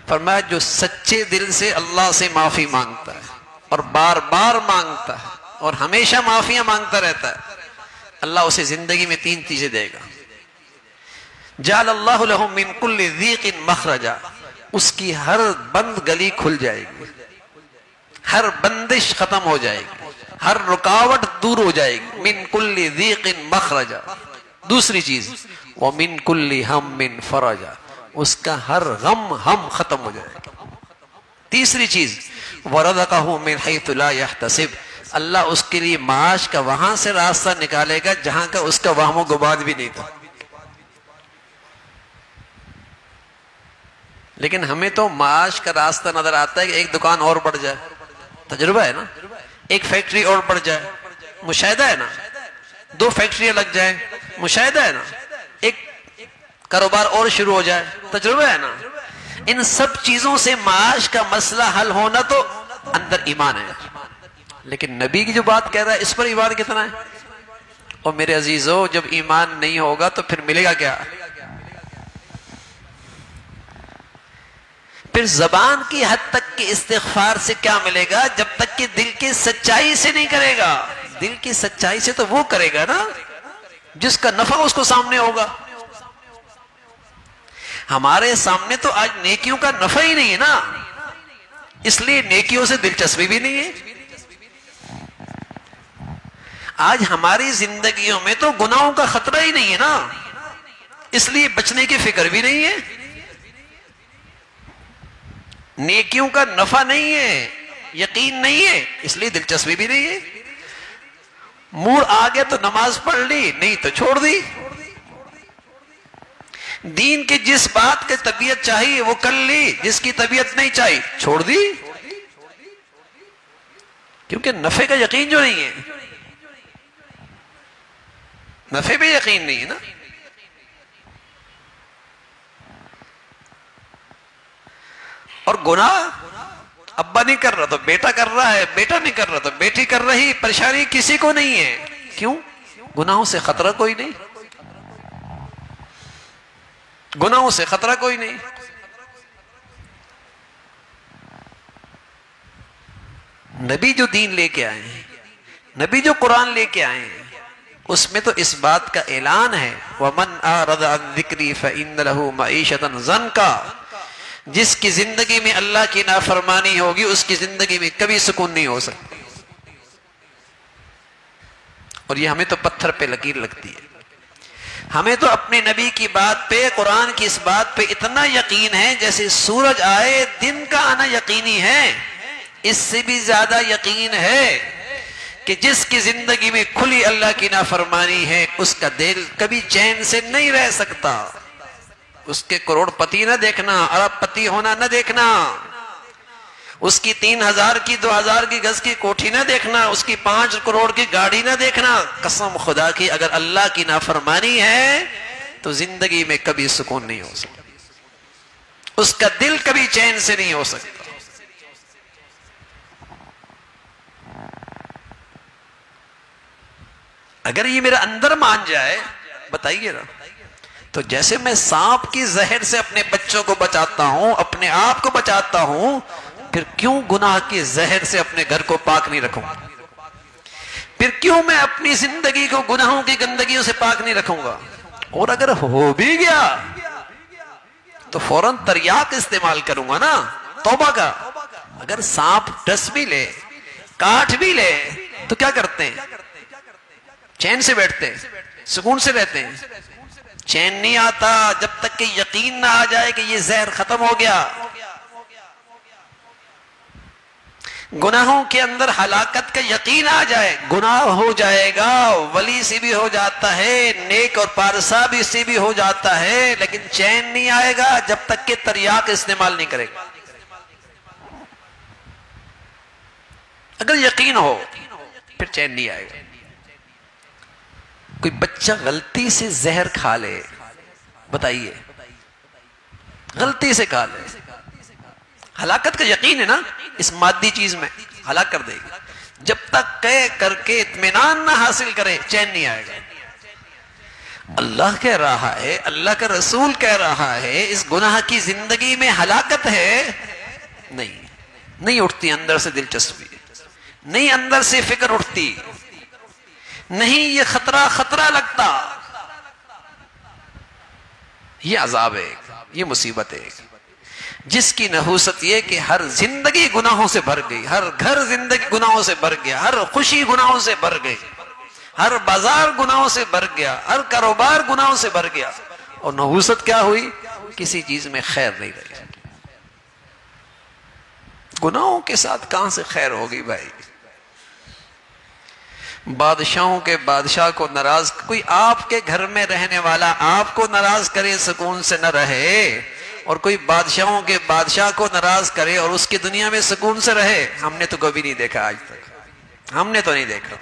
A: فرمایا جو سچے دل سے اللہ سے معافی مانگتا ہے اور بار بار مانگتا ہے اور ہمیشہ معافیاں مانگتا رہتا ہے, اللہ اسے زندگی میں 3 چیزیں دے گا. جعل اللہ له من كل ضيق مخرجا, اس کی ہر بند گلی کھل جائے گی, ہر بندش ختم ہو جائے گی, ہر رکاوٹ دور ہو جائے گی. من كل ضيق مخرجا. دوسری چیز ومن كل هم فرجا, اس کا ہر غم ہم ختم ہو جائے گا. تیسری چیز ورزقه من حيث لا يحتسب, اللہ اس کے لیے معاش کا وہاں سے راستہ نکالے گا جہاں کا اس کا وہم و گمان بھی نہیں تھا. لیکن ہمیں تو معاش کا راستہ نظر آتا ہے کہ ایک دکان اور بڑھ جائے, تجربہ ہے نا, ایک فیکٹری اور بڑھ جائے, مشاہدہ ہے نا, 2 فیکٹریاں لگ جائیں, مشاہدہ ہے نا, ایک کاروبار اور شروع ہو جائے, تجربہ ہے نا. ان سب چیزوں سے معاش کا مسئلہ حل ہونا تو اندر ایمان ہے, لیکن نبی کی جو بات کہہ رہا ہے اس پر ایمان کتنا ہے؟ اور میرے عزیزو جب ایمان نہیں ہوگا تو پھر ملے گا کیا؟ پھر زبان کی حد تک کے استغفار سے کیا ملے گا جب تک کہ دل کی سچائی سے نہیں کرے گا؟ دل کی سچائی سے تو وہ کرے گا نا جس کا نفع اس کو سامنے ہوگا. ہمارے سامنے تو آج نیکیوں کا نفع ہی نہیں ہے نا، اس لیے نیکیوں سے دلچسپی بھی نہیں ہے. آج ہماری زندگیوں میں تو گناہوں کا خطرہ ہی نہیں ہے نا، اس لیے بچنے کی فکر بھی نہیں ہے. نیکیوں کا نفع نہیں ہے، یقین نہیں ہے، اس لیے دلچسپی بھی نہیں ہے. موڈ آ گیا تو نماز پڑھ لی، نہیں تو چھوڑ دی. دین کے جس بات کی طبیعت چاہیے وہ کر لی، جس کی طبیعت نہیں چاہیے چھوڑ دی، کیونکہ نفع کا یقین جو نہیں ہے، نفع پہ یقین نہیں ہے نا. اور گناہ ابا نہیں کر رہا تو بیٹا کر رہا ہے، بیٹا نہیں کر رہا تو بیٹی کر رہی، پریشانی کسی کو نہیں ہے. کیوں؟ گناہوں سے خطرہ کوئی نہیں، گناہوں سے خطرہ کوئی نہیں. نبی جو دین لے کے آئے ہیں، نبی جو قرآن لے کے آئے ہیں، اس میں تو اس بات کا اعلان ہے وَمَنْ أَعْرَضَ عَنْ ذِكْرِي فَإِنَّ لَهُ مَعِيشَةً ضَنْكًا. جس کی زندگی میں اللہ کی نافرمانی ہوگی اس کی زندگی میں کبھی سکون نہیں ہو سکتا. اور یہ ہمیں تو پتھر پہ لکیر لگتی ہے. ہمیں تو اپنے نبی کی بات پہ، قرآن کی اس بات پہ اتنا یقین ہے جیسے سورج آئے دن کا آنا یقینی ہے. اس سے بھی زیادہ یقین ہے کہ جس کی زندگی میں کھلی اللہ کی نافرمانی ہے اس کا دل کبھی چین سے نہیں رہ سکتا. اس کے کروڑ پتی نہ دیکھنا، ارب پتی ہونا نہ دیکھنا، اس کی 3000 کی 2000 کی گز کی کوٹھی نہ دیکھنا، اس کی 5 کروڑ کی گاڑی نہ دیکھنا. قسم خدا کی اگر اللہ کی نافرمانی ہے تو زندگی میں کبھی سکون نہیں ہو سکتا، اس کا دل کبھی چین سے نہیں ہو سکتا. اگر یہ میرا اندر مان جائے، بتائیے نا، تو جیسے میں سانپ کی زہر سے اپنے بچوں کو بچاتا ہوں، اپنے آپ کو بچاتا ہوں، پھر کیوں گناہ کی زہر سے اپنے گھر کو پاک نہیں رکھوں گا؟ پھر کیوں میں اپنی زندگی کو گناہوں کی گندگیوں سے پاک نہیں رکھوں گا؟ اور اگر ہو بھی گیا تو فوراً تریاق استعمال کروں گا نا، توبہ کا. اگر سانپ ڈس بھی لے، کاٹ بھی لے تو کیا کرتے ہیں؟ چین سے بیٹھتے ہیں، سکون سے رہتے ہیں. چین نہیں آتا جب تک کہ یقین نہ آ جائے کہ یہ زہر ختم ہو گیا. گناہوں کے اندر ہلاکت کا یقین آ جائے، گناہ ہو جائے گا، ولی سے بھی ہو جاتا ہے، نیک اور پارسا بھی سے بھی ہو جاتا ہے، لیکن چین نہیں آئے گا جب تک کہ تریاق استعمال نہیں کرے گا. اگر یقین ہو پھر چین نہیں آئے گا. کوئی بچہ غلطی سے زہر کھا لے، بتائیے، غلطی سے کھا لے، ہلاکت کا یقین ہے نا، اس مادی چیز میں ہلاک کر دے گی. جب تک کہہ کر کے اطمینان نہ حاصل کرے چین نہیں آئے گا. اللہ کہہ رہا ہے، اللہ کا رسول کہہ رہا ہے اس گناہ کی زندگی میں ہلاکت ہے، نہیں اٹھتی اندر سے دلچسپی، نہیں اندر سے فکر اٹھتی، نہیں یہ خطرہ لگتا. یہ عذاب ہے، یہ مصیبت ہے. جس کی نحوست یہ کہ ہر زندگی گناہوں سے بھر گئی، ہر گھر زندگی گناہوں سے بھر گیا، ہر خوشی گناہوں سے بھر گئی، ہر بازار گناہوں سے بھر گیا، ہر کاروبار گناہوں سے بھر گیا. اور نحوست کیا ہوئی؟ کسی چیز میں خیر نہیں رہی. گناہوں کے ساتھ کہاں سے خیر ہوگی بھائی؟ بادشاہوں کے بادشاہ کو ناراض، کوئی آپ کے گھر میں رہنے والا آپ کو ناراض کرے سکون سے نہ رہے، اور کوئی بادشاہوں کے بادشاہ کو ناراض کرے اور اس کی دنیا میں سکون سے رہے، ہم نے تو کبھی نہیں دیکھا. آج تک ہم نے تو نہیں دیکھا.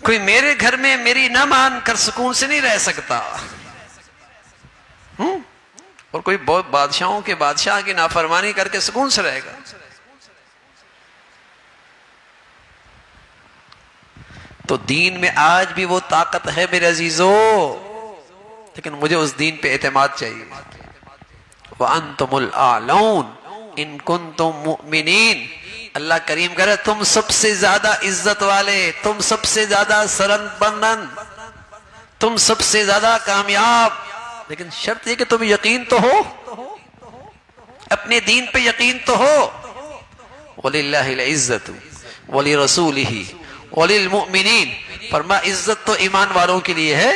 A: کوئی میرے گھر میں میری نہ مان کر سکون سے نہیں رہ سکتا، اور کوئی بہت بادشاہوں کے بادشاہ کی نافرمانی کر کے سکون سے رہے گا. تو دین میں آج بھی وہ طاقت ہے میرے عزیزو، لیکن مجھے اس دین پہ اعتماد چاہیے. وَأَنْتُمُ الْأَعْلَوْنَ إِن كُنتُم مُؤْمِنِينَ. اللہ کریم کہہ رہا ہے تم سب سے زیادہ عزت والے، تم سب سے زیادہ سربلند، تم سب سے زیادہ کامیاب، لیکن شرط یہ کہ تم یقین تو ہو، اپنے دین پہ یقین تو ہو. وَلِلَّهِ الْعِزَّةُ وَلِرَسُولِهِ وَلِلْمُؤْمِنِينَ. فرما عزت تو ایمان والوں کے لیے ہے،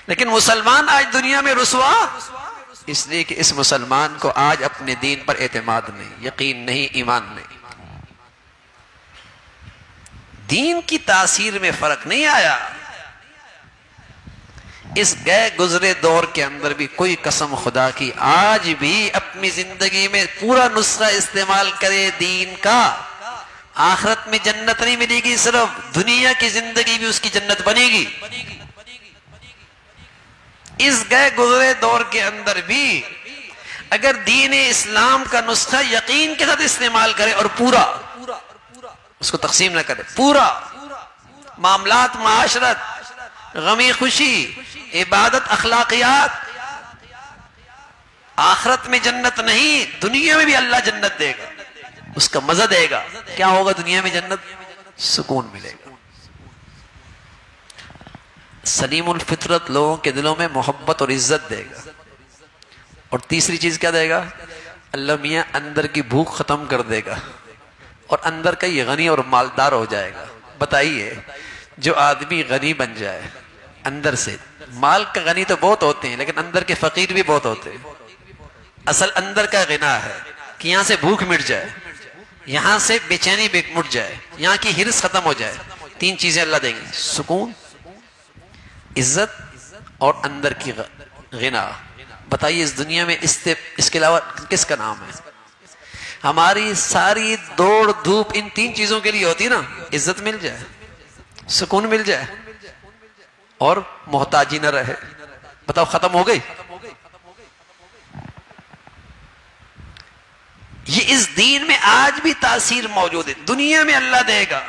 A: لیکن مسلمان آج دنیا میں رسوا اس لیے کہ اس مسلمان کو آج اپنے دین پر اعتماد نہیں، یقین نہیں، ایمان نہیں. دین کی تاثیر میں فرق نہیں آیا. اس گئے گزرے دور کے اندر بھی کوئی قسم خدا کی آج بھی اپنی زندگی میں پورا نسخہ استعمال کرے دین کا، آخرت میں جنت نہیں ملے گی، صرف دنیا کی زندگی بھی اس کی جنت بنے گی. اس گئے گزرے دور کے اندر بھی اگر دین اسلام کا نسخہ یقین کے ساتھ استعمال کرے اور پورا اس کو تقسیم نہ کرے، پورا معاملات، معاشرت، غمی خوشی، عبادت، اخلاقیات، آخرت میں جنت نہیں، دنیا میں بھی اللہ جنت دے گا، اس کا مزہ دے گا. کیا ہوگا دنیا میں؟ جنت، سکون ملے گا. سلیم الفطرت لوگوں کے دلوں میں محبت اور عزت دے گا. اور تیسری چیز کیا دے گا؟ اللہ میاں اندر کی بھوک ختم کر دے گا اور اندر کا یہ غنی اور مالدار ہو جائے گا. بتائیے جو آدمی غنی بن جائے اندر سے، مال کا غنی تو بہت ہوتے ہیں لیکن اندر کے فقیر بھی بہت ہوتے ہیں. اصل اندر کا غنا ہے کہ یہاں سے بھوک مٹ جائے، یہاں سے بے چینی مٹ جائے، یہاں کی ہرس ختم ہو جائے. تین چیزیں اللہ دیں گے: سکون، عزت اور اندر کی غنا. بتائیے اس دنیا میں اس کے علاوہ کس کا نام ہے؟ ہماری ساری دوڑ دھوپ ان تین چیزوں کے لیے ہوتی نا. عزت مل جائے، سکون مل جائے اور محتاجی نہ رہے. بتاؤ ختم ہو گئی؟ یہ اس دین میں آج بھی تاثیر موجود ہے. دنیا میں اللہ دے گا،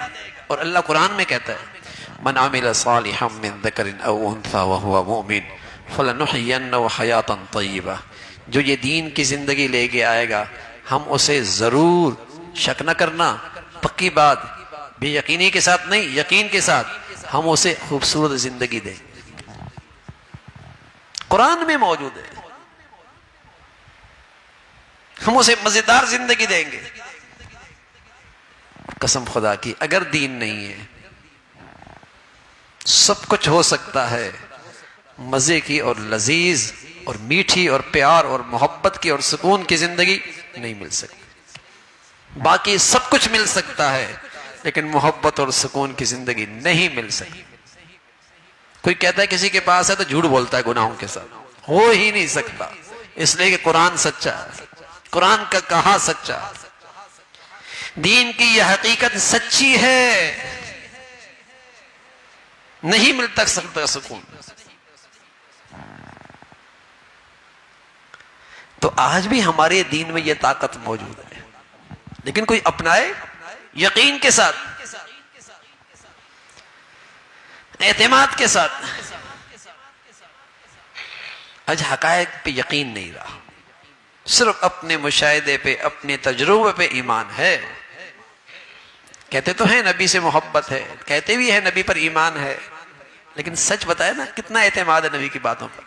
A: اور اللہ قرآن میں کہتا ہے من عمل صالحا من ذکر او انثى وهو مؤمن فلنحيينه حیاتا طیبہ. جو یہ دین کی زندگی لے کے آئے گا ہم اسے ضرور، شک نہ کرنا، پکی بات، بے یقینی کے ساتھ نہیں، یقین کے ساتھ ہم اسے خوبصورت زندگی دیں. قرآن میں موجود ہے. ہم اسے مزیدار زندگی دیں گے. قسم خدا کی اگر دین نہیں ہے سب کچھ ہو سکتا ہے، مزے کی اور لذیذ اور میٹھی اور پیار اور محبت کی اور سکون کی زندگی نہیں مل سکتی. باقی سب کچھ مل سکتا ہے لیکن محبت اور سکون کی زندگی نہیں مل سکتی. کوئی کہتا ہے کسی کے پاس ہے تو جھوٹ بولتا ہے گناہوں کے ساتھ. ہو ہی نہیں سکتا، اس لیے کہ قرآن سچا ہے. قرآن کا کہا سچا، دین کی یہ حقیقت سچی ہے. نہیں ملتا سکتا سکون. تو آج بھی ہمارے دین میں یہ طاقت موجود ہے، لیکن کوئی اپنائے یقین کے ساتھ، اعتماد کے ساتھ. آج حقائق پہ یقین نہیں رہا، صرف اپنے مشاہدے پہ، اپنے تجربے پہ ایمان ہے. کہتے تو ہیں نبی سے محبت ہے، کہتے بھی ہے نبی پر ایمان ہے، لیکن سچ بتائے نا کتنا اعتماد ہے نبی کی باتوں پر؟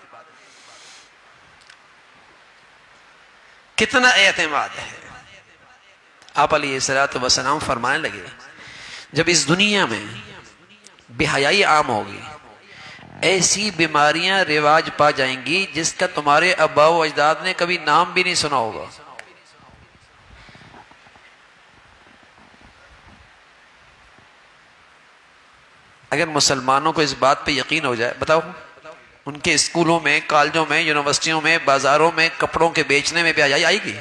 A: کتنا اعتماد ہے؟ آپ علیہ الصلوۃ والسلام فرمانے لگے جب اس دنیا میں بے حیائی عام ہوگی، ایسی بیماریاں رواج پا جائیں گی جس کا تمہارے آباء و اجداد نے کبھی نام بھی نہیں سنا ہوگا. اگر مسلمانوں کو اس بات پہ یقین ہو جائے، بتاؤ ان کے اسکولوں میں، کالجوں میں، یونیورسٹیوں میں، بازاروں میں کپڑوں کے بیچنے میں بے حیائی آئے گی؟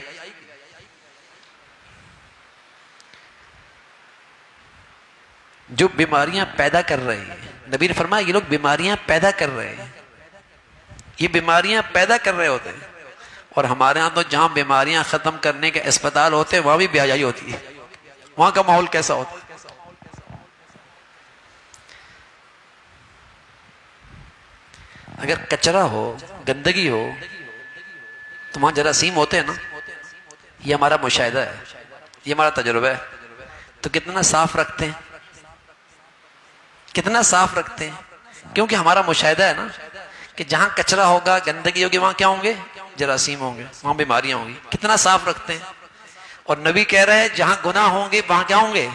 A: جو بیماریاں پیدا کر رہے ہیں، نبی نے فرمایا یہ لوگ بیماریاں پیدا کر رہے ہیں، یہ بیماریاں پیدا کر رہے ہوتے ہیں. اور ہمارے ہاں تو جہاں بیماریاں ختم کرنے کے اسپتال ہوتے ہیں وہاں بھی بے حیائی ہوتی ہے. وہاں کا ماحول کیسا ہوتا ہے؟ اگر کچرا ہو، گندگی ہو تو وہاں جراثیم ہوتے ہیں نا. یہ ہمارا مشاہدہ ہے، یہ ہمارا تجربہ ہے. تو کتنا صاف رکھتے ہیں، کتنا صاف رکھتے ہیں، کیونکہ ہمارا مشاہدہ ہے نا کہ جہاں کچرا ہوگا، گندگی ہوگی، وہاں کیا ہوں گے؟ جراثیم ہوں گے، وہاں بیماریاں ہوں گی. کتنا صاف رکھتے ہیں. اور نبی کہہ رہے ہیں جہاں گناہ ہوں گے وہاں کیا ہوں گے؟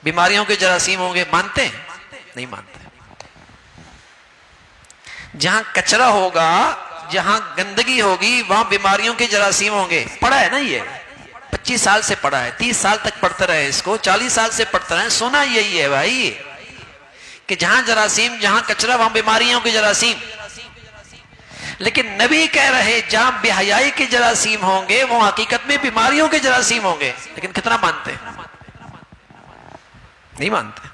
A: بیماریوں کے جراثیم ہوں گے. مانتے ہیں؟ نہیں مانتے. جہاں کچرا ہوگا، جہاں گندگی ہوگی، وہاں بیماریوں کے جراثیم ہوں گے. پڑھا ہے نا، یہ 25 سال سے پڑھا ہے، 30 سال تک پڑھتے رہے اس کو، 40 سال سے پڑھتے رہے، سنا یہی ہے بھائی کہ جہاں جراثیم، جہاں کچرا، وہاں بیماریوں کے جراثیم. لیکن نبی کہہ رہے جہاں بے حیائی کے جراثیم ہوں گے وہ حقیقت میں بیماریوں کے جراثیم ہوں گے. لیکن کتنا مانتے ہیں؟ نہیں مانتے.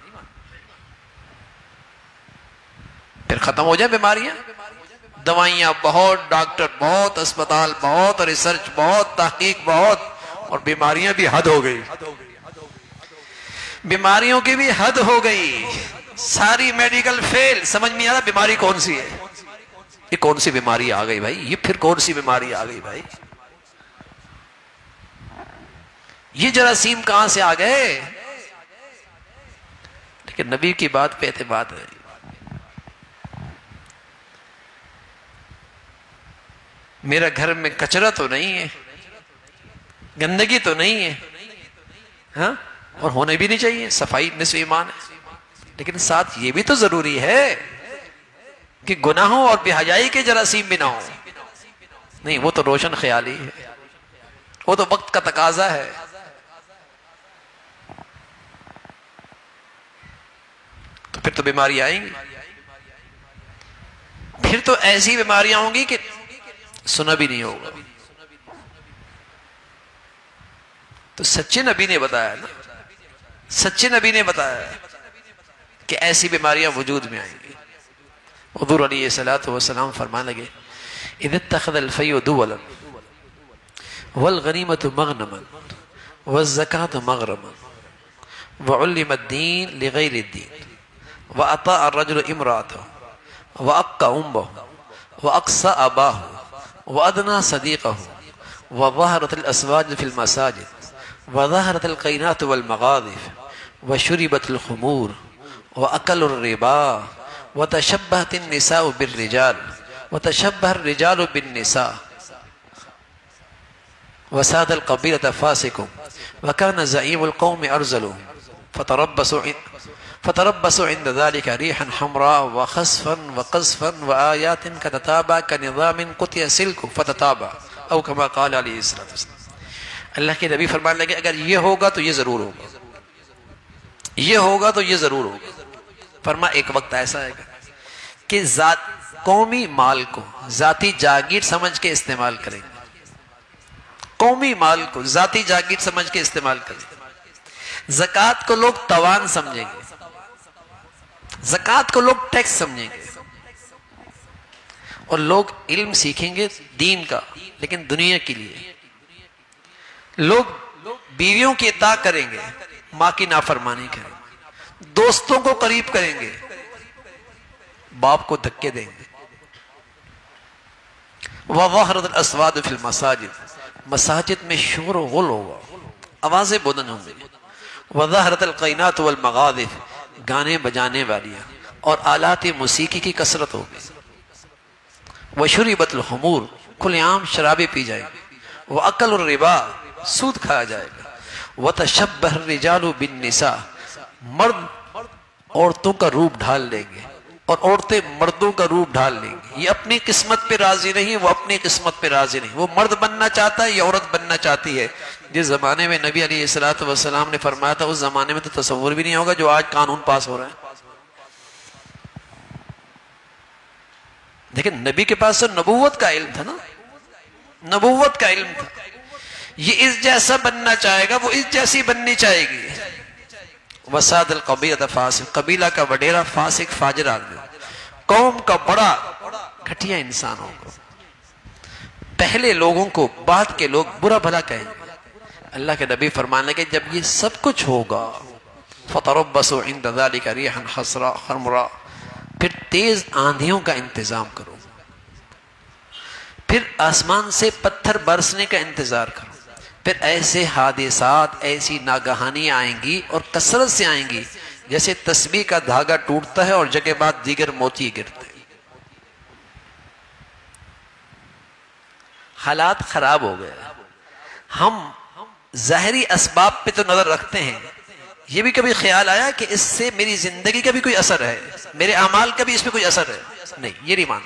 A: پھر ختم ہو جائے بیماریاں، دوائیاں بہت، ڈاکٹر بہت، اسپتال بہت، ریسرچ بہت، تحقیق بہت، اور بیماریاں بھی حد ہو گئی. بیماریوں کی بھی حد ہو گئی. ساری میڈیکل فیل. سمجھ میں آ رہا بیماری کون سی ہے؟ یہ کون سی بیماری آ گئی بھائی؟ یہ پھر کون سی بیماری آ گئی بھائی؟ یہ جراثیم کہاں سے آ گئے؟ لیکن نبی کی بات پہ اعتماد ہے. میرا گھر میں کچرا تو نہیں ہے، گندگی تو نہیں ہے، ہاں، اور ہونے بھی نہیں چاہیے. صفائی نصف ایمان ہے. لیکن ساتھ یہ بھی تو ضروری ہے کہ گناہوں اور بے حیائی کے جراثیم بھی نہ ہوں. نہیں، وہ تو روشن خیالی ہے، وہ تو وقت کا تقاضا ہے. تو پھر تو بیماری آئیں گی. پھر تو ایسی بیماریاں ہوں گی کہ سنا بھی نہیں ہوگا. تو سچے نبی نے بتایا نا، سچے نبی نے بتایا کہ ایسی بیماریاں وجود میں آئیں گی. حضور علیہ الصلوۃ والسلام فرمانے لگے اذ اتخذ الفیء دولا والغنیمۃ مغنما والزکاۃ مغرما وعلم الدین لغیر الدین واطاع الرجل امرأته واقى امه واقصى اباه وادنى صديقه وظهرت الاسواج في المساجد وظهرت القينات والمغاضف وشربت الخمور واكلوا الربا وتشبهت النساء بالرجال وتشبه الرجال بالنساء وساد القبيلة فاسق وكان زعيم القوم أرذلهم فتربصوا عند ذلك ريحا حمراء وخسفا وقذفا وآيات كتتابع كنظام قطع سلك فتتابع او كما قال علیہ السلام. اللہ کے نبی فرمانے لگے اگر یہ ہوگا تو یہ ضرور ہوگا، یہ ہوگا تو یہ ضرور ہوگا. فرما ایک وقت ایسا آئے گا کہ قومی مال کو ذاتی جاگیر سمجھ کے استعمال کریں گے. قومی مال کو ذاتی جاگیر سمجھ کے استعمال کریں گے. زکوٰۃ کو لوگ توان سمجھیں گے، زکوٰۃ کو لوگ ٹیکس سمجھیں گے. اور لوگ علم سیکھیں گے دین کا لیکن دنیا کے لیے. لوگ بیویوں کی اطاعت کریں گے، ماں کی نافرمانی کریں گے. دوستوں کو قریب کریں گے، باپ کو دھکے دیں گے. وَظَهَرَتِ الْأَصْوَاتُ فِي الْمَسَاجِدِ، مساجد میں شور و غل ہوگا، آوازیں بلند ہوں گی. وَظَهَرَتِ الْقَيْنَاتُ وَالْمَغَاضِفِ، گانے بجانے والیاں اور آلات موسیقی کی کثرت ہوگی. وَشُرِبَتِ الْخُمُورُ، کھلے عام شرابیں پی جائیں گی. وَأَكَلُ الرِّبَا، سود کھایا جائے گا. وَتَشَبَّهَ الرِّجَالُ بِالنِّسَاءِ، مرد عورتوں کا روپ ڈھال لیں گے اور عورتیں مردوں کا روپ ڈھال لیں گی. یہ اپنی قسمت پہ راضی نہیں، وہ اپنی قسمت پہ راضی نہیں. وہ مرد بننا چاہتا ہے یا عورت بننا چاہتی ہے. جس زمانے میں نبی علیہ الصلوۃ والسلام نے فرمایا تھا اس زمانے میں تو تصور بھی نہیں ہوگا جو آج قانون پاس ہو رہا ہے. لیکن نبی کے پاس تو نبوت کا علم تھا نا، نبوت کا علم تھا. یہ اس جیسا بننا چاہے گا، وہ اس جیسی بننی چاہے گی. وساد القبیلۃ فاسق، قبیلہ کا وڈیرا فاسق فاجر آدمی، قوم کا بڑا گھٹیا انسان ہوگا. پہلے لوگوں کو بعد کے لوگ برا بھلا کہیں گے. اللہ کے نبی فرمانے لگے جب یہ سب کچھ ہوگا فتربصوا عند ذلك ريحا حمراء، پھر تیز آندھیوں کا انتظام کرو، پھر آسمان سے پتھر برسنے کا انتظار کرو، پھر ایسے حادثات، ایسی ناگہانیاں آئیں گی اور کثرت سے آئیں گی جیسے تسبیح کا دھاگا ٹوٹتا ہے اور جگہ بعد دیگر موتی گرتے ہیں۔ حالات خراب ہو گئے۔ ہم ظاہری اسباب پہ تو نظر رکھتے ہیں، یہ بھی کبھی خیال آیا کہ اس سے میری زندگی کا بھی کوئی اثر ہے، میرے اعمال کا بھی اس پہ کوئی اثر ہے؟ نہیں، یہ نہیں مان۔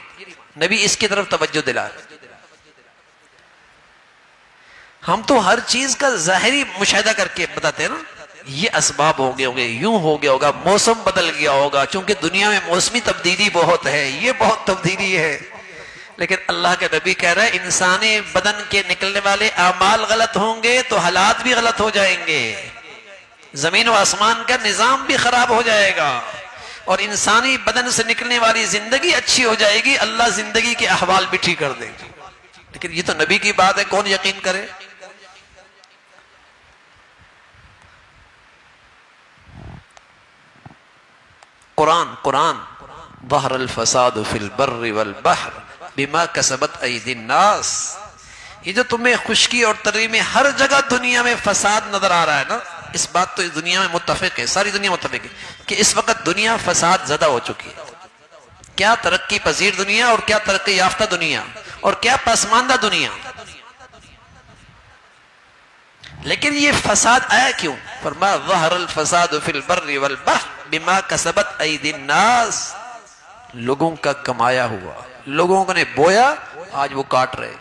A: نبی اس کی طرف توجہ دلا رہے۔ ہم تو ہر چیز کا ظاہری مشاہدہ کر کے بتاتے ہیں نا، یہ اسباب ہو گئے ہوگے، یوں ہو گیا ہوگا، موسم بدل گیا ہوگا، چونکہ دنیا میں موسمی تبدیلی بہت ہے، یہ بہت تبدیلی ہے۔ لیکن اللہ کے نبی کہہ رہے ہیں انسانی بدن کے نکلنے والے اعمال غلط ہوں گے تو حالات بھی غلط ہو جائیں گے، زمین و آسمان کا نظام بھی خراب ہو جائے گا، اور انسانی بدن سے نکلنے والی زندگی اچھی ہو جائے گی، اللہ زندگی کے احوال بھی ٹھیک کر دے گی۔ لیکن یہ تو نبی کی بات ہے، کون یقین کرے؟ قرآن ظہر الفساد فی البر والبحر بما کسبت ایدی الناس، یہ جو تمہیں خشکی اور تری میں ہر جگہ دنیا میں فساد نظر آ رہا ہے نا، اس بات تو اس دنیا میں متفق ہے، ساری دنیا متفق ہے کہ اس وقت دنیا فساد زدہ ہو چکی ہے۔ کیا ترقی پذیر دنیا اور کیا ترقی یافتہ دنیا اور کیا پسماندہ دنیا، لیکن یہ فساد آیا کیوں؟ فرمایا ظہر الفساد فی البر والبحر بما کسبت ایدی الناس، لوگوں کا کمایا ہوا، لوگوں نے بویا، آج وہ کاٹ رہے،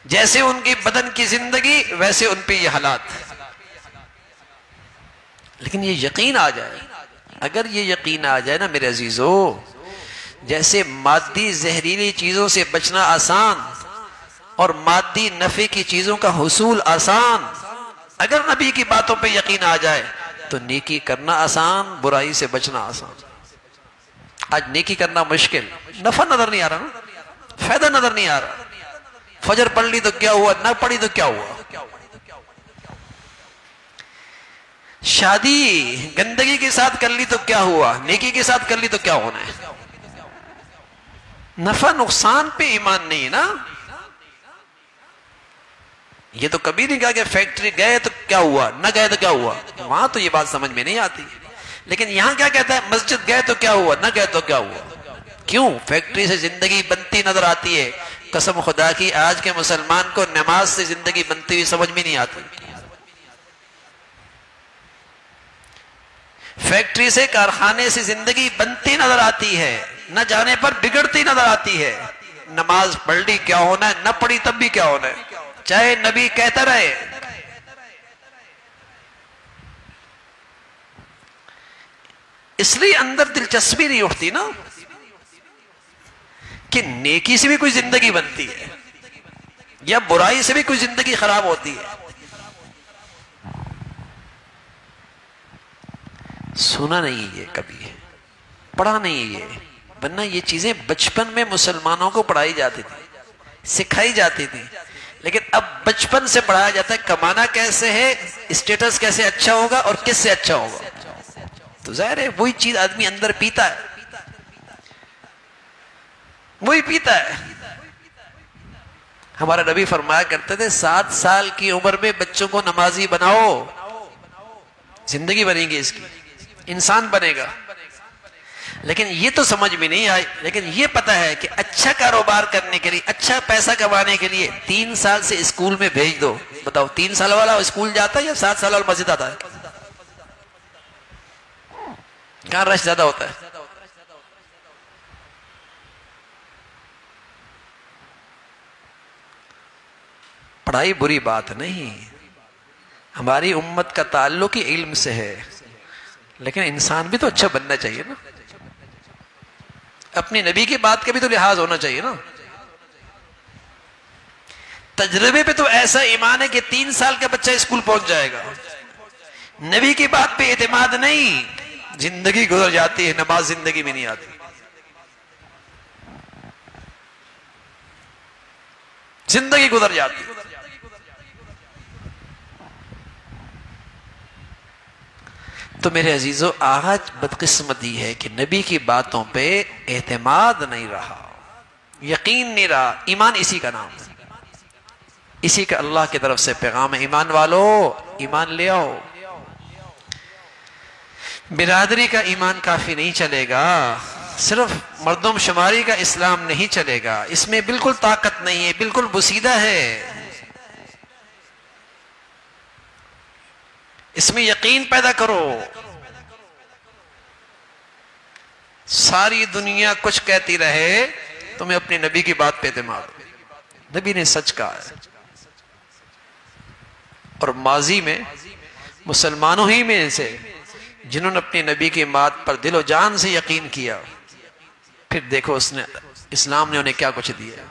A: جیسے ان کی بدن کی زندگی ویسے ان پہ یہ حالات۔ لیکن یہ یقین آ جائے، اگر یہ یقین آ جائے نا میرے عزیزو، جیسے مادی زہریلی چیزوں سے بچنا آسان اور مادی نفع کی چیزوں کا حصول آسان، اگر نبی کی باتوں پہ یقین آ جائے تو نیکی کرنا آسان، برائی سے بچنا آسان۔ آج نیکی کرنا مشکل، نفع نظر نہیں آ رہا نا، فائدہ نظر نہیں آ رہا، فجر پڑھ لی تو کیا ہوا، نہ پڑھی تو کیا ہوا، شادی گندگی کے ساتھ کر لی تو کیا ہوا، نیکی کے ساتھ کر لی تو کیا ہونا ہے؟ نفع نقصان پہ ایمان نہیں ہے نا۔ یہ تو کبھی نہیں کہا کہ فیکٹری گئے تو کیا ہوا، نہ گئے تو کیا ہوا، وہاں تو یہ بات سمجھ میں نہیں آتی، لیکن یہاں کیا کہتا ہے، مسجد گئے تو کیا ہوا، نہ گئے تو کیا ہوا۔ کیوں؟ فیکٹری سے زندگی بنتی نظر آتی ہے، قسم خدا کی آج کے مسلمان کو نماز سے زندگی بنتی ہوئی سمجھ میں نہیں آتی۔ فیکٹری سے، کارخانے سے زندگی بنتی نظر آتی ہے، نہ جانے پر بگڑتی نظر آتی ہے۔ نماز پڑھ لی کیا ہونا ہے، نہ پڑھی تب بھی کیا ہونا ہے، چاہے نبی کہتا رہے۔ اس لیے اندر دلچسپی نہیں اٹھتی نا کہ نیکی سے بھی کوئی زندگی بنتی ہے یا برائی سے بھی کوئی زندگی خراب ہوتی ہے۔ سنا نہیں یہ، کبھی پڑھا نہیں یہ، ورنہ یہ چیزیں بچپن میں مسلمانوں کو پڑھائی جاتی تھی، سکھائی جاتی تھی، لیکن اب بچپن سے پڑھایا جاتا ہے کمانا کیسے ہے، اسٹیٹس کیسے اچھا ہوگا اور کس سے اچھا ہوگا۔ تو ظاہر ہے وہی چیز آدمی اندر پیتا ہے، وہی پیتا ہے۔ ہمارا نبی فرمایا کرتے تھے 7 سال کی عمر میں بچوں کو نمازی بناؤ، زندگی بنے گی اس کی، انسان بنے گا۔ لیکن یہ تو سمجھ میں نہیں آئی، لیکن یہ پتا ہے کہ اچھا کاروبار کرنے کے لیے، اچھا پیسہ کمانے کے لیے 3 سال سے اسکول میں بھیج دو۔ بتاؤ 3 سال والا اسکول جاتا ہے یا 7 سال والا مسجد آتا ہے؟ کہاں رش زیادہ ہوتا ہے؟ پڑھائی بری بات نہیں، ہماری امت کا تعلق ہی علم سے ہے، لیکن انسان بھی تو اچھا بننا چاہیے نا، اپنی نبی کی بات کا بھی تو لحاظ ہونا چاہیے نا۔ تجربے پہ تو ایسا ایمان ہے کہ 3 سال کا بچہ اسکول پہنچ جائے گا، نبی کی بات پہ اعتماد نہیں، زندگی گزر جاتی ہے، نماز زندگی میں نہیں آتی۔ زندگی گزر جاتی ہے۔ تو میرے عزیزو آج بدقسمتی ہے کہ نبی کی باتوں پہ اعتماد نہیں رہا، یقین نہیں رہا۔ ایمان اسی کا نام ہے، اسی کا اللہ کی طرف سے پیغام ہے، ایمان والو ایمان لے آؤ۔ برادری کا ایمان کافی نہیں چلے گا، صرف مردم شماری کا اسلام نہیں چلے گا، اس میں بالکل طاقت نہیں ہے، بالکل بسیدہ ہے۔ اس میں یقین پیدا کرو۔ ساری دنیا کچھ کہتی رہے، تمہیں اپنے نبی کی بات پہ اعتماد ہو، نبی نے سچ کہا ہے۔ اور ماضی میں مسلمانوں ہی میں سے جنہوں نے اپنے نبی کی بات پر دل و جان سے یقین کیا، پھر دیکھو اسلام نے انہیں کیا کچھ دیا،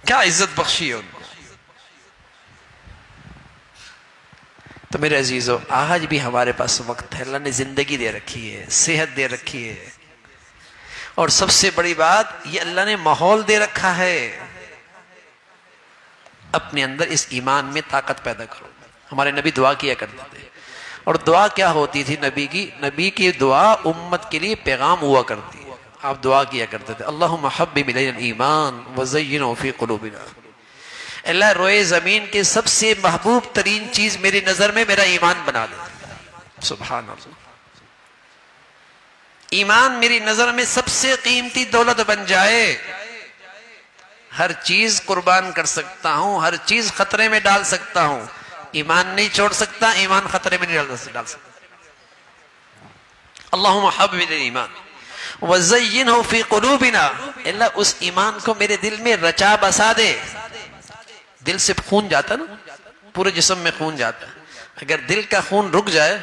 A: کیا عزت بخشی ہے ان کو۔ تو میرے عزیزو آج بھی ہمارے پاس وقت ہے، اللہ نے زندگی دے رکھی ہے، صحت دے رکھی ہے، اور سب سے بڑی بات یہ اللہ نے ماحول دے رکھا ہے۔ اپنے اندر اس ایمان میں طاقت پیدا کرو۔ ہمارے نبی دعا کیا کرتے تھے، اور دعا کیا ہوتی تھی نبی کی دعا امت کے لیے پیغام ہوا کرتی ہے۔ آپ دعا کیا کرتے تھے، اللہم حبب الینا الایمان وزینہ فی قلوبنا، اللہ روئے زمین کے سب سے محبوب ترین چیز میری نظر میں میرا ایمان بنا دے۔ سبحان اللہ، ایمان میری نظر میں سب سے قیمتی دولت بن جائے، ہر چیز قربان کر سکتا ہوں، ہر چیز خطرے میں ڈال سکتا ہوں، ایمان نہیں چھوڑ سکتا، ایمان خطرے میں نہیں ڈال سکتا۔ اللہم حبب الایمان وزینہ فی قلوبنا، اللہ اس ایمان کو میرے دل میں رچا بسا دے۔ دل سے خون جاتا نا، پورے جسم میں خون جاتا ہے، اگر دل کا خون رک جائے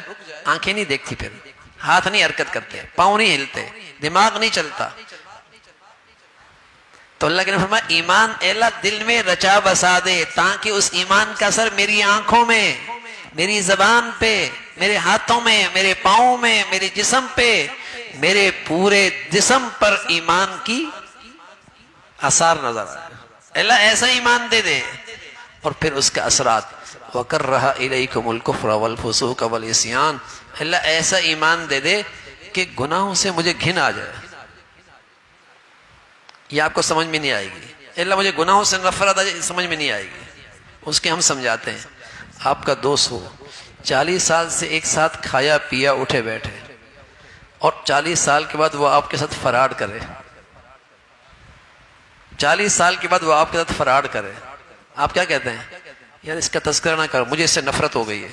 A: آنکھیں نہیں دیکھتی، پھر ہاتھ نہیں حرکت کرتے، پاؤں نہیں ہلتے، دماغ نہیں چلتا۔ تو اللہ نے فرمایا ایمان اے اللہ دل میں رچا بسا دے، تاکہ اس ایمان کا اثر میری آنکھوں میں، میری زبان پہ، میرے ہاتھوں میں، میرے پاؤں میں، میرے جسم پہ، میرے پورے جسم پر ایمان کی اثار نظر آئے۔ اللہ ایسا ایمان دے دے، اور پھر اس کے اثرات وَكَرَّهَ إِلَيْكُمُ الْكُفْرَ وَالْفُسُوقَ وَالْعِصْيَانَ، اللہ ایسا ایمان دے دے کہ گناہوں سے مجھے گھن آ جائے۔ یہ آپ کو سمجھ میں نہیں آئے گی، اللہ مجھے گناہوں سے نفرت آ جائے، سمجھ میں نہیں آئے گی۔ اس کے ہم سمجھاتے ہیں، آپ کا دوست ہو، 40 سال سے ایک ساتھ کھایا پیا اٹھے بیٹھے، اور 40 سال کے بعد وہ آپ کے ساتھ فراڈ کرے، 40 سال کے بعد وہ آپ کے ساتھ فراڈ کرے، آپ کیا کہتے ہیں؟ یار اس کا تذکرہ نہ کرو، مجھے اس سے نفرت ہو گئی ہے۔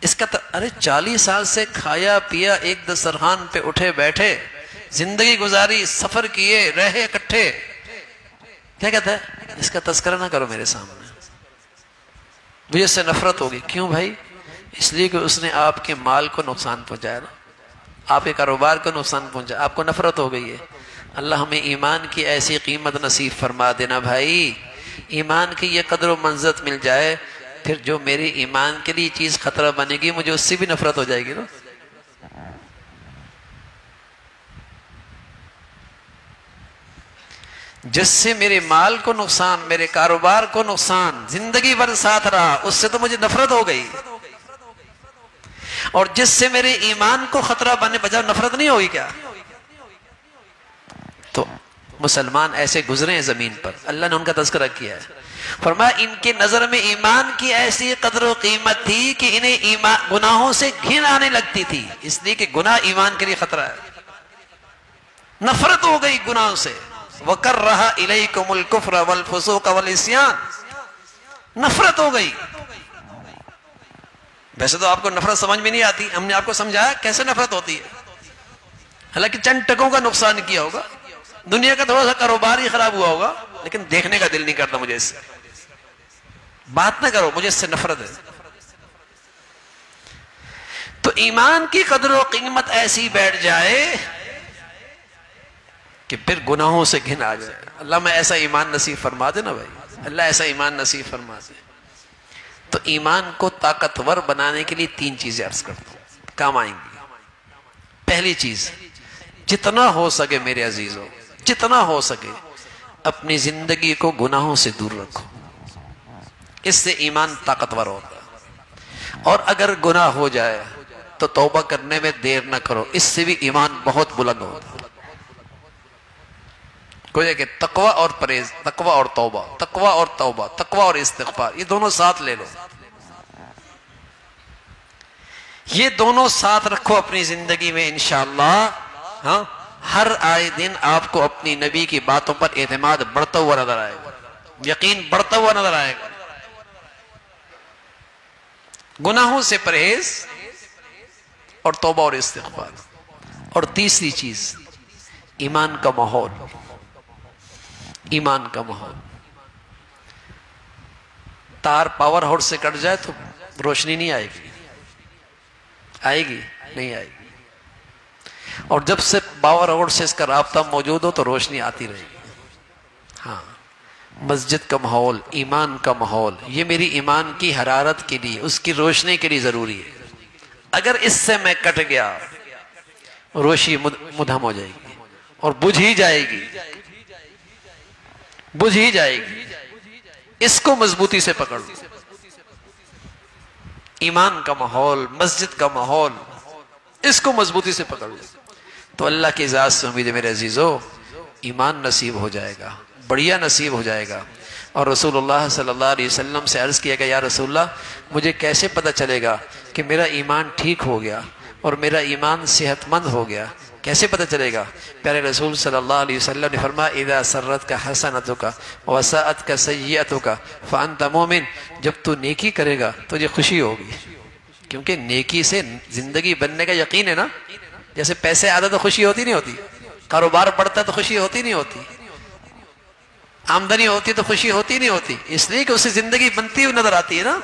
A: اس کا ارے 40 سال سے کھایا پیا ایک دسترخوان پہ اٹھے بیٹھے، زندگی گزاری، سفر کیے، رہے اکٹھے، کیا کہتا ہے؟ اس کا تذکرہ نہ کرو میرے سامنے، مجھے اس سے نفرت ہوگی۔ کیوں بھائی؟ اس لیے کہ اس نے آپ کے مال کو نقصان پہنچایا نا، آپ کے کاروبار کو نقصان پہنچا، آپ کو نفرت ہو گئی ہے۔ اللہ ہمیں ایمان کی ایسی قیمت نصیب فرما دینا بھائی، ایمان کی یہ قدر و منزلت مل جائے، پھر جو میری ایمان کے لیے چیز خطرہ بنے گی مجھے اس سے بھی نفرت ہو جائے گی نا۔ جس سے میرے مال کو نقصان، میرے کاروبار کو نقصان، زندگی بھر ساتھ رہا، اس سے تو مجھے نفرت ہو گئی، اور جس سے میرے ایمان کو خطرہ بننے بجائے نفرت نہیں ہوگی کیا؟ تو مسلمان ایسے گزرے ہیں زمین پر، اللہ نے ان کا تذکرہ کیا ہے، فرمایا ان کے نظر میں ایمان کی ایسی قدر و قیمت تھی کہ انہیں گناہوں سے گھن آنے لگتی تھی، اس لیے کہ گناہ ایمان کے لیے خطرہ ہے، نفرت ہو گئی گناہوں سے۔ وَكَرَّهَ إِلَيْكُمُ الْكُفْرَ وَالْفُسُوقَ وَالْعِصْيَانَ، نفرت ہو گئی۔ ویسے تو آپ کو نفرت سمجھ میں نہیں آتی، ہم نے آپ کو سمجھایا کیسے نفرت ہوتی ہے، حالانکہ چند ٹکوں کا نقصان کیا ہوگا، دنیا کا تھوڑا سا کاروبار ہی خراب ہوا ہوگا، لیکن دیکھنے کا دل نہیں کرتا مجھے اس سے، بات نہ کرو، مجھے اس سے نفرت ہے۔ تو ایمان کی قدر و قیمت ایسی بیٹھ جائے کہ پھر گناہوں سے گھن آ جائے۔ اللہ میں ایسا ایمان نصیب فرما دے نا بھائی، اللہ ایسا ایمان نصیب فرما دے۔ تو ایمان کو طاقتور بنانے کے لیے 3 چیزیں عرض کرتا ہوں، کام آئیں گی۔ پہلی چیز، جتنا ہو سکے میرے عزیزوں، جتنا ہو سکے اپنی زندگی کو گناہوں سے دور رکھو، اس سے ایمان طاقتور ہوتا ہے۔ اور اگر گناہ ہو جائے تو توبہ کرنے میں دیر نہ کرو، اس سے بھی ایمان بہت بلند ہوتا ہے۔ کوئی ہے کہ تقوی اور پرہیز، تقوی اور توبہ، تقوی اور توبہ، تقوی اور استغفار، یہ دونوں ساتھ لے لو، یہ دونوں ساتھ رکھو اپنی زندگی میں انشاءاللہ۔ ہاں، ہر آئے دن آپ کو اپنی نبی کی باتوں پر اعتماد بڑھتا ہوا نظر آئے گا، یقین بڑھتا ہوا نظر آئے گا۔ گناہوں سے پرہیز اور توبہ اور استغفار۔ اور تیسری چیز، ایمان کا ماحول، ایمان کا ماحول۔ تار پاور ہاؤس سے کٹ جائے تو روشنی نہیں آئے گی، آئے گی نہیں آئے گی، اور جب سے پاور ہاؤس سے اس کا رابطہ موجود ہو تو روشنی آتی رہے گی۔ ہاں، مسجد کا ماحول، ایمان کا ماحول، یہ میری ایمان کی حرارت کے لیے، اس کی روشنی کے لیے ضروری ہے۔ اگر اس سے میں کٹ گیا، روشنی مدھم ہو جائے گی اور بجھ ہی جائے گی، بجھ ہی جائے گی۔ اس کو مضبوطی سے پکڑ لو، ایمان کا ماحول، مسجد کا ماحول، اس کو مضبوطی سے پکڑ لو تو اللہ کی ذات سے امید ہے میرے عزیزو، ایمان نصیب ہو جائے گا، بڑھیا نصیب ہو جائے گا۔ اور رسول اللہ صلی اللہ علیہ وسلم سے عرض کیا گیا، یا رسول اللہ مجھے کیسے پتہ چلے گا کہ میرا ایمان ٹھیک ہو گیا اور میرا ایمان صحت مند ہو گیا، کیسے پتہ چلے گا؟ پیارے رسول صلی اللہ علیہ وسلم نے فرمایا، اذا سرتک حسنتک وساءتک سیئتک فانت مومن، جب تو نیکی کرے گا تجھے خوشی ہوگی، کیونکہ نیکی سے زندگی بننے کا یقین ہے نا۔ جیسے پیسے آتے تو خوشی ہوتی نہیں ہوتی، کاروبار بڑھتا تو خوشی ہوتی نہیں ہوتی، آمدنی ہوتی تو خوشی ہوتی نہیں ہوتی، اس لیے کہ اس سے زندگی بنتی ہوئی نظر آتی ہے نا۔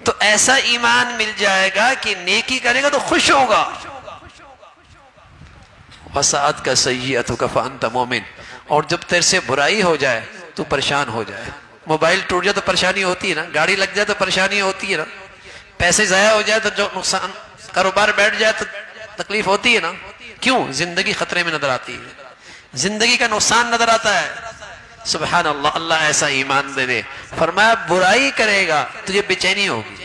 A: تو ایسا ایمان مل جائے گا کہ نیکی کرے گا تو خوش ہوگا۔ وساعت کا سیئت کا فانت مومن، اور جب تیرے سے برائی ہو جائے تو پریشان ہو جائے، موبائل ٹوٹ جائے تو پریشانی ہوتی ہے نا، گاڑی لگ جائے تو پریشانی ہوتی ہے نا، پیسے ضائع ہو جائے تو جو نقصان، کاروبار بیٹھ جائے تو تکلیف ہوتی ہے نا۔ کیوں؟ زندگی خطرے میں نظر آتی ہے، زندگی کا نقصان نظر آتا ہے۔ سبحان اللہ، اللہ ایسا ایمان دے دے۔ فرمایا برائی کرے گا تجھے بے چینی ہوگی،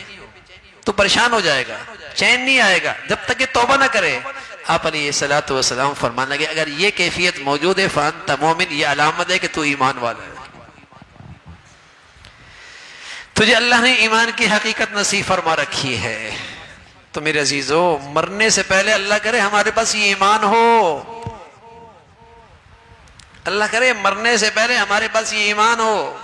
A: تو پریشان ہو جائے گا، چین نہیں آئے گا جب تک کہ توبہ نہ کرے۔ آپ علیہ الصلوۃ والسلام فرمانے لگے، اگر یہ کیفیت موجود ہے فانت مومن، یہ علامت ہے کہ تو ایمان والا ہے، تجھے اللہ نے ایمان کی حقیقت نصیب فرما رکھی ہے۔ تو میرے عزیزو، مرنے سے پہلے اللہ کرے ہمارے پاس یہ ایمان ہو، اللہ کرے مرنے سے پہلے ہمارے پاس یہ ایمان ہو۔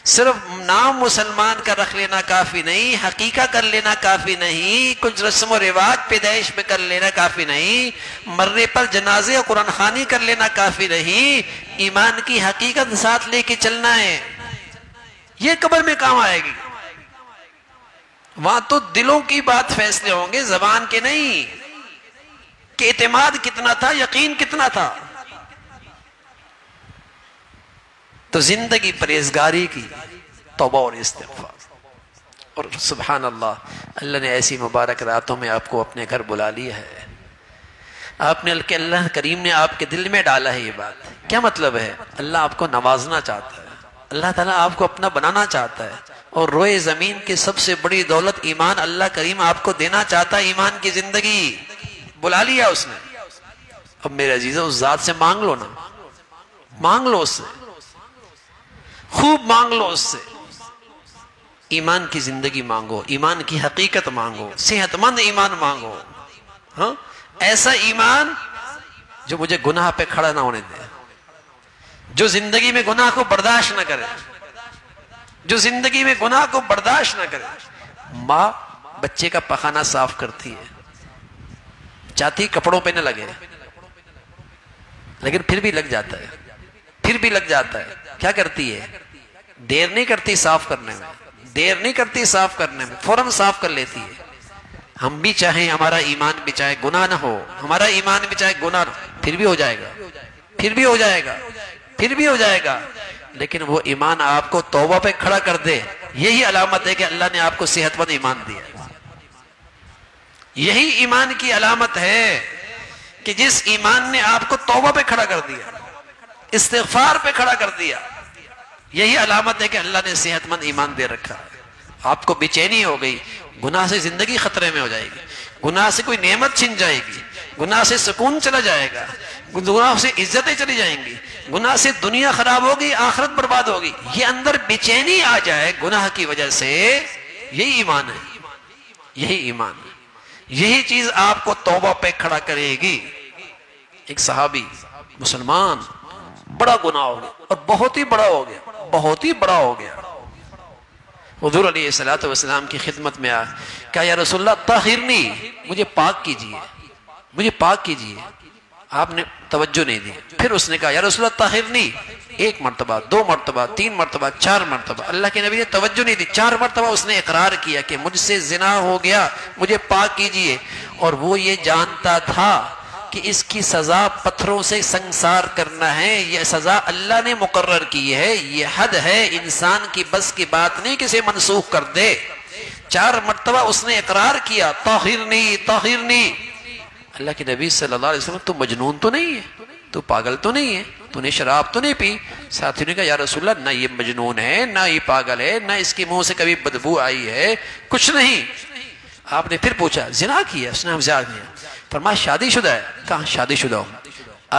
A: صرف نام مسلمان کا رکھ لینا کافی نہیں، حقیقہ کر لینا کافی نہیں، کچھ رسم و رواج پیدائش میں کر لینا کافی نہیں، مرنے پر جنازے اور قرآن خوانی کر لینا کافی نہیں، ایمان کی حقیقت ساتھ لے کے چلنا ہے، یہ قبر میں کام آئے گی۔ وہاں تو دلوں کی بات فیصلے ہوں گے، زبان کے نہیں، کہ اعتماد کتنا تھا، یقین کتنا تھا۔ تو زندگی پرہیزگاری کی، توبہ اور استغفار۔ اور سبحان اللہ، اللہ نے ایسی مبارک راتوں میں آپ کو اپنے گھر بلا لیا ہے، آپ نے اللہ کریم نے آپ کے دل میں ڈالا ہے یہ بات۔ کیا مطلب ہے؟ اللہ آپ کو نوازنا چاہتا ہے، اللہ تعالیٰ آپ کو اپنا بنانا چاہتا ہے، اور روئے زمین کی سب سے بڑی دولت ایمان اللہ کریم آپ کو دینا چاہتا ہے، ایمان کی زندگی بلا لیا اس نے۔ اب میرے عزیزو، اس ذات سے مانگ لو نا، مانگ لو اس سے، خوب مانگ لو اس سے، ایمان کی زندگی مانگو، ایمان کی حقیقت مانگو، صحت مند ایمان مانگو، ہاں ایسا ایمان جو مجھے گناہ پہ کھڑا نہ ہونے دے، جو زندگی میں گناہ کو برداشت نہ کرے، جو زندگی میں گناہ کو برداشت نہ کرے۔ ماں بچے کا پخانہ صاف کرتی ہے، چاہتی کپڑوں پہ نہ لگے، لیکن پھر بھی لگ جاتا ہے، پھر بھی لگ جاتا ہے۔ کیا کرتی ہے؟ دیر نہیں کرتی صاف کرنے میں، دیر نہیں کرتی صاف کرنے میں، فوراً صاف کر لیتی ہے۔ ہم بھی چاہیں ہمارا ایمان بھی چاہے گناہ نہ ہو، ہمارا ایمان بھی چاہے گناہ نہ ہو، پھر بھی ہو جائے گا، پھر بھی ہو جائے گا، پھر بھی ہو جائے گا، لیکن وہ ایمان آپ کو توبہ پہ کھڑا کر دے، یہی علامت ہے کہ اللہ نے آپ کو صحت مند ایمان دیا۔ یہی ایمان کی علامت ہے کہ جس ایمان نے آپ کو توبہ پہ کھڑا کر دیا، استغفار پہ کھڑا کر دیا، یہی علامت ہے کہ اللہ نے صحت مند ایمان دے رکھا ہے۔ آپ کو بے چینی ہو گئی، گناہ سے زندگی خطرے میں ہو جائے گی، گناہ سے کوئی نعمت چھن جائے گی، گناہ سے سکون چلا جائے گا، گناہ سے عزتیں چلی جائیں گی، گناہ سے دنیا خراب ہوگی، آخرت برباد ہوگی، یہ اندر بے چینی آ جائے گناہ کی وجہ سے، یہی ایمان ہے، یہی ایمان ہے، یہی چیز آپ کو توبہ پہ کھڑا کرے گی۔ ایک صحابی مسلمان، بڑا گناہ ہو گیا اور بہت ہی بڑا ہو گیا، بہت ہی بڑا ہو گیا، حضور علیہ السلام کی خدمت میں آیا، کہا یا رسول اللہ طہرنی، مجھے پاک کیجئے، مجھے پاک کیجئے۔ آپ نے توجہ نہیں دی، پھر اس نے کہا یا رسول اللہ طہرنی، ایک مرتبہ، دو مرتبہ، تین مرتبہ، چار مرتبہ، اللہ کے نبی نے توجہ نہیں دی، چار مرتبہ اس نے اقرار کیا کہ مجھ سے زنا ہو گیا، مجھے پاک کیجئے، اور وہ یہ جانتا تھا کہ اس کی سزا پتھروں سے سنسار کرنا ہے، یہ سزا اللہ نے مقرر کی ہے، یہ حد ہے، انسان کی بس کی بات نہیں کہ اسے منسوخ کر دے۔ چار مرتبہ اس نے اقرار کیا، طہرنی طہرنی۔ اللہ کے نبی صلی اللہ علیہ وسلم، تو مجنون تو نہیں ہے، تو پاگل تو نہیں ہے، تو نے شراب تو نہیں پی؟ ساتھی نے کہا یا رسول اللہ، نہ یہ مجنون ہے، نہ یہ پاگل ہے، نہ اس کے منہ سے کبھی بدبو آئی ہے، کچھ نہیں۔ آپ نے پھر پوچھا زنا کیا؟ اس نے زنا کیا۔ فرمایا شادی شدہ ہے؟ کہاں شادی شدہ ہوں۔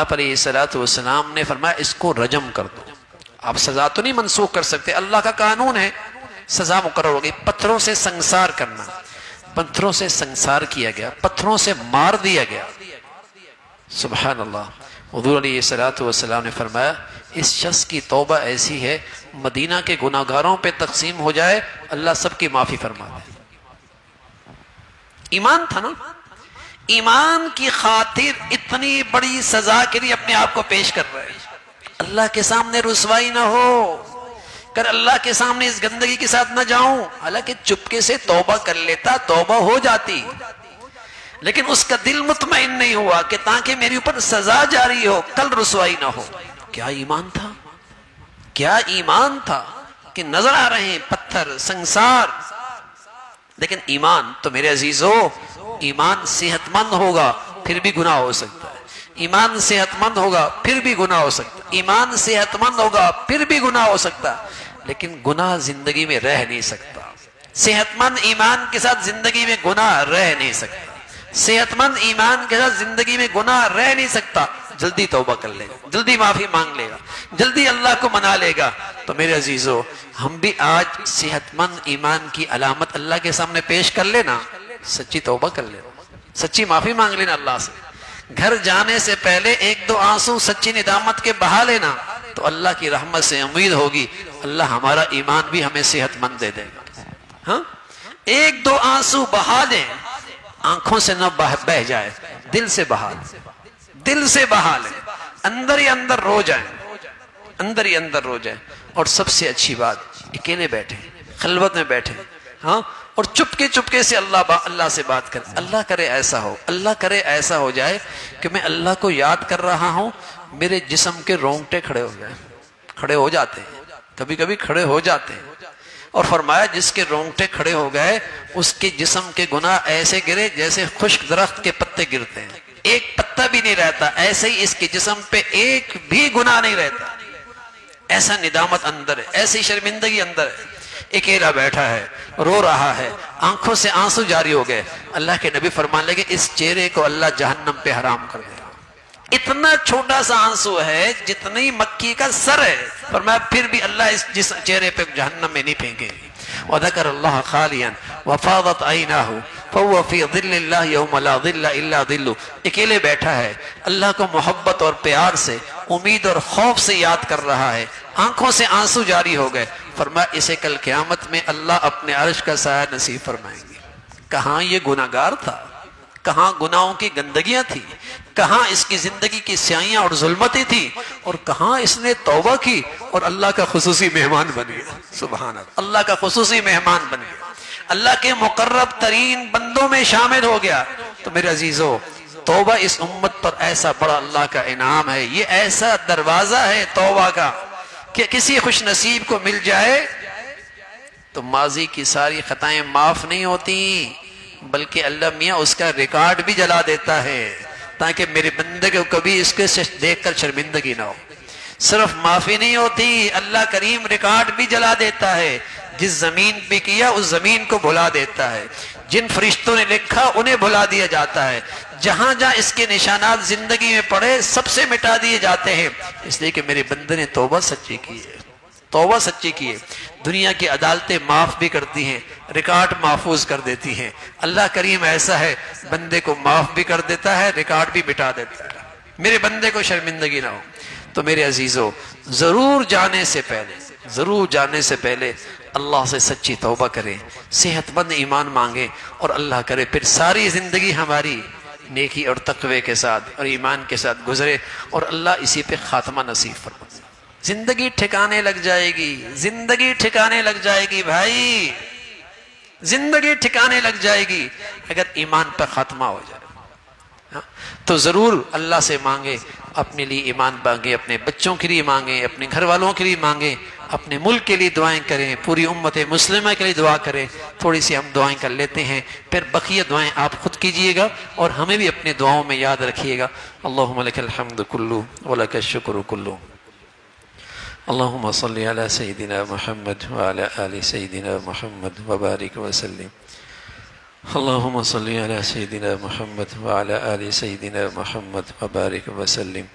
A: آپ علیہ السلام نے فرمایا اس کو رجم کر دو۔ آپ سزا تو نہیں منسوخ کر سکتے، اللہ کا قانون ہے، سزا مقرر ہو گئی، پتھروں سے سنسار کرنا۔ پتھروں سے سنسار کیا گیا، پتھروں سے مار دیا گیا۔ سبحان اللہ۔ حضور علیہ السلام نے فرمایا اس شخص کی توبہ ایسی ہے مدینہ کے گناہگاروں پہ تقسیم ہو جائے، اللہ سب کی معافی فرما دے۔ ایمان تھا نا، ایمان کی خاطر اتنی بڑی سزا کے لیے اپنے آپ کو پیش کر رہے ہیں۔ اللہ کے سامنے رسوائی نہ ہو کر، اللہ کے سامنے اس گندگی کے ساتھ نہ جاؤں، حالانکہ چپکے سے توبہ کر لیتا توبہ ہو جاتی، لیکن اس کا دل مطمئن نہیں ہوا کہ تاکہ میرے اوپر سزا جاری ہو، کل رسوائی نہ ہو۔ کیا ایمان تھا، کیا ایمان تھا کہ نظر آ رہے ہیں پتھر سنسار، لیکن ایمان تو میرے عزیزو، ایمان صحت مند ہوگا پھر بھی گناہ ہو سکتا ہے، ایمان صحت مند ہوگا پھر بھی گناہ ہو سکتا ہے، ایمان صحت مند ہوگا پھر بھی گناہ ہو سکتا ہے، لیکن گناہ زندگی میں رہ نہیں سکتا۔ صحت مند ایمان کے ساتھ زندگی میں گناہ رہ نہیں سکتا، صحت مند ایمان کے ساتھ زندگی میں گناہ رہ نہیں سکتا۔ جلدی توبہ کر لے گا، جلدی معافی مانگ لے گا، جلدی اللہ کو منا لے گا۔ تو میرے عزیزو، ہم بھی آج صحت مند ایمان کی علامت اللہ کے سامنے پیش کر لینا، سچی توبہ کر لینا، سچی معافی مانگ لینا اللہ سے، گھر جانے سے پہلے ایک دو آنسو سچی ندامت کے بہا لینا، تو اللہ کی رحمت سے امید ہوگی اللہ ہمارا ایمان بھی ہمیں صحت مند دے دے گا۔ ہاں، ایک دو آنسو بہا دیں، آنکھوں سے نہ بہ جائے، دل سے بہا لیں، دل سے بہا لیں، اندر ہی اندر رو جائیں، اندر ہی اندر رو جائیں۔ اور سب سے اچھی بات، اکیلے بیٹھے، خلوت میں بیٹھے، ہاں، اور چپکے سے اللہ سے بات کریں۔ اللہ کرے ایسا ہو، اللہ کرے ایسا ہو جائے کہ میں اللہ کو یاد کر رہا ہوں، میرے جسم کے رونگٹے کھڑے ہو جائیں، کھڑے ہو جاتے ہیں، کبھی کبھی کھڑے ہو جاتے ہیں۔ اور فرمایا جس کے رونگٹے کھڑے ہو گئے اس کے جسم کے گناہ ایسے گرے جیسے خشک درخت کے پتے گرتے ہیں، ایک پتا بھی نہیں رہتا، ایسے ہی اس کے جسم پہ ایک بھی گناہ نہیں رہتا۔ ایسا ندامت اندر ہے، ایسی شرمندگی اندر ہے، اکیلا بیٹھا ہے، رو رہا ہے، آنکھوں سے آنسو جاری ہو گئے۔ اللہ کے نبی فرمان لگے اس چہرے کو اللہ جہنم پہ حرام کر دے گا۔ اتنا چھوٹا سا آنسو ہے جتنی مکی کا سر ہے، فرمایا پھر بھی اللہ جس چہرے پہ جہنم میں نہیں پھینکے گی۔ وذکر اللہ خالیا وفاضت عیناہ فهو فی ظل اللہ یوم لا ظل الا ظلہ، اکیلے بیٹھا ہے، اللہ کو محبت اور پیار سے، امید اور خوف سے یاد کر رہا ہے، آنکھوں سے آنسو جاری ہو گئے۔ فرمایا اسے کل قیامت میں اللہ اپنے عرش کا سایہ نصیب فرمائیں گے۔ کہاں یہ گناہگار تھا، کہاں گناہوں کی گندگیاں تھی، کہاں اس کی زندگی کی سیاہیاں اور ظلمتیں تھی، اور کہاں اس نے توبہ کی اور اللہ کا خصوصی مہمان بن گیا۔ سبحان اللہ، اللہ کا خصوصی مہمان بن گیا، اللہ کے مقرب ترین بندوں میں شامل ہو گیا۔ تو میرے عزیزو، توبہ اس امت پر ایسا بڑا اللہ کا انعام ہے، یہ ایسا دروازہ ہے توبہ کا کہ کسی خوش نصیب کو مل جائے تو ماضی کی ساری خطائیں معاف نہیں ہوتی، بلکہ اللہ میاں اس کا ریکارڈ بھی جلا دیتا ہے تاکہ میرے بندے کو کبھی اس کے دیکھ کر شرمندگی نہ ہو۔ صرف معافی نہیں ہوتی، اللہ کریم ریکارڈ بھی جلا دیتا ہے جس زمین پہ کیا اس زمین کو بھلا دیتا ہے، جن فرشتوں نے لکھا انہیں بھلا دیا جاتا ہے، جہاں جہاں اس کے نشانات زندگی میں پڑے سب سے مٹا دیے جاتے ہیں، اس لیے کہ میرے بندے نے توبہ سچی کی ہے، توبہ سچی کی ہے۔ دنیا کی عدالتیں معاف بھی کرتی ہیں، ریکارڈ محفوظ کر دیتی ہیں، اللہ کریم ایسا ہے بندے کو معاف بھی کر دیتا ہے، ریکارڈ بھی مٹا دیتا ہے، میرے بندے کو شرمندگی نہ ہو۔ تو میرے عزیزو، ضرور جانے سے پہلے اللہ سے سچی توبہ کریں، صحت مند ایمان مانگیں، اور اللہ کرے پھر ساری زندگی ہماری نیکی اور تقوی کے ساتھ اور ایمان کے ساتھ گزرے، اور اللہ اسی پہ خاتمہ نصیب فرمائے۔ زندگی ٹھکانے لگ جائے گی، زندگی ٹھکانے لگ جائے گی بھائی، زندگی ٹھکانے لگ جائے گی اگر ایمان پر خاتمہ ہو جائے۔ تو ضرور اللہ سے مانگے، اپنے لیے ایمان مانگے، اپنے بچوں کے لیے مانگیں، اپنے گھر والوں کے لیے مانگیں، اپنے ملک کے لیے دعائیں کریں، پوری امت مسلمہ کے لیے دعا کریں۔ تھوڑی سی ہم دعائیں کر لیتے ہیں، پھر بقیہ دعائیں آپ خود کیجئے گا اور ہمیں بھی اپنے دعاؤں میں یاد رکھیے گا۔ اللہم لک الحمد کلو ولک الشکر کلو، اللہم صلی علی سیدنا محمد وعلی آل سیدنا محمد وبارک وسلم۔ اللہم صلی علی سیدنا محمد وعلی آل سیدنا محمد وبارک وسلم۔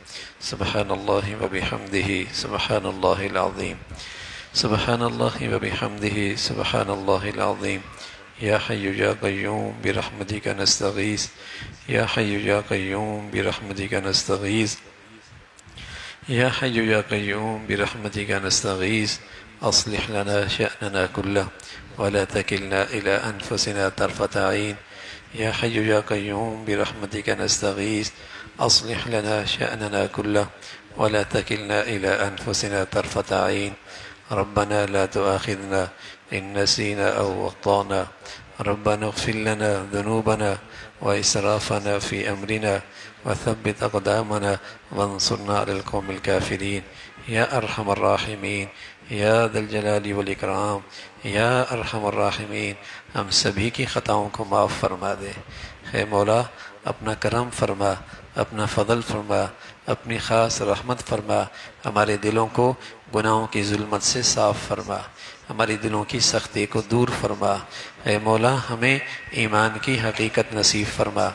A: سبحان اللہ وبحمدہ سبحان اللہ العظیم، سبحان اللہ وبحمدہ سبحان اللہ العظیم۔ یا حی یا قیوم برحمتک نستغیث، یا حی یا قیوم برحمتک نستغیث، یا حی یا قیوم برحمتک نستغیث۔ اصلح لنا شأننا کلہ ولا تکلنا الى انفسنا طرفة عین، یا حی یا قیوم برحمتک نستغیث۔ اصلح لنا شأننا کلہ ولا تکلنا الى انفسنا طرفة عین۔ ربنا لا تؤاخذنا ان نسینا او اخطأنا، ربنا اغفر لنا ذنوبنا واسرافنا في امرنا وثبت اقدامنا وانصرنا على القوم الكافرين یا ارحم الراحمین، یا ذا الجلال والاکرام، یا ارحم الراحمین۔ ہم سبھی کی خطاؤں کو معاف فرما دے، اے مولا اپنا کرم فرما، اپنا فضل فرما، اپنی خاص رحمت فرما، ہمارے دلوں کو گناہوں کی ظلمت سے صاف فرما، ہمارے دلوں کی سختی کو دور فرما۔ اے مولا ہمیں ایمان کی حقیقت نصیب فرما،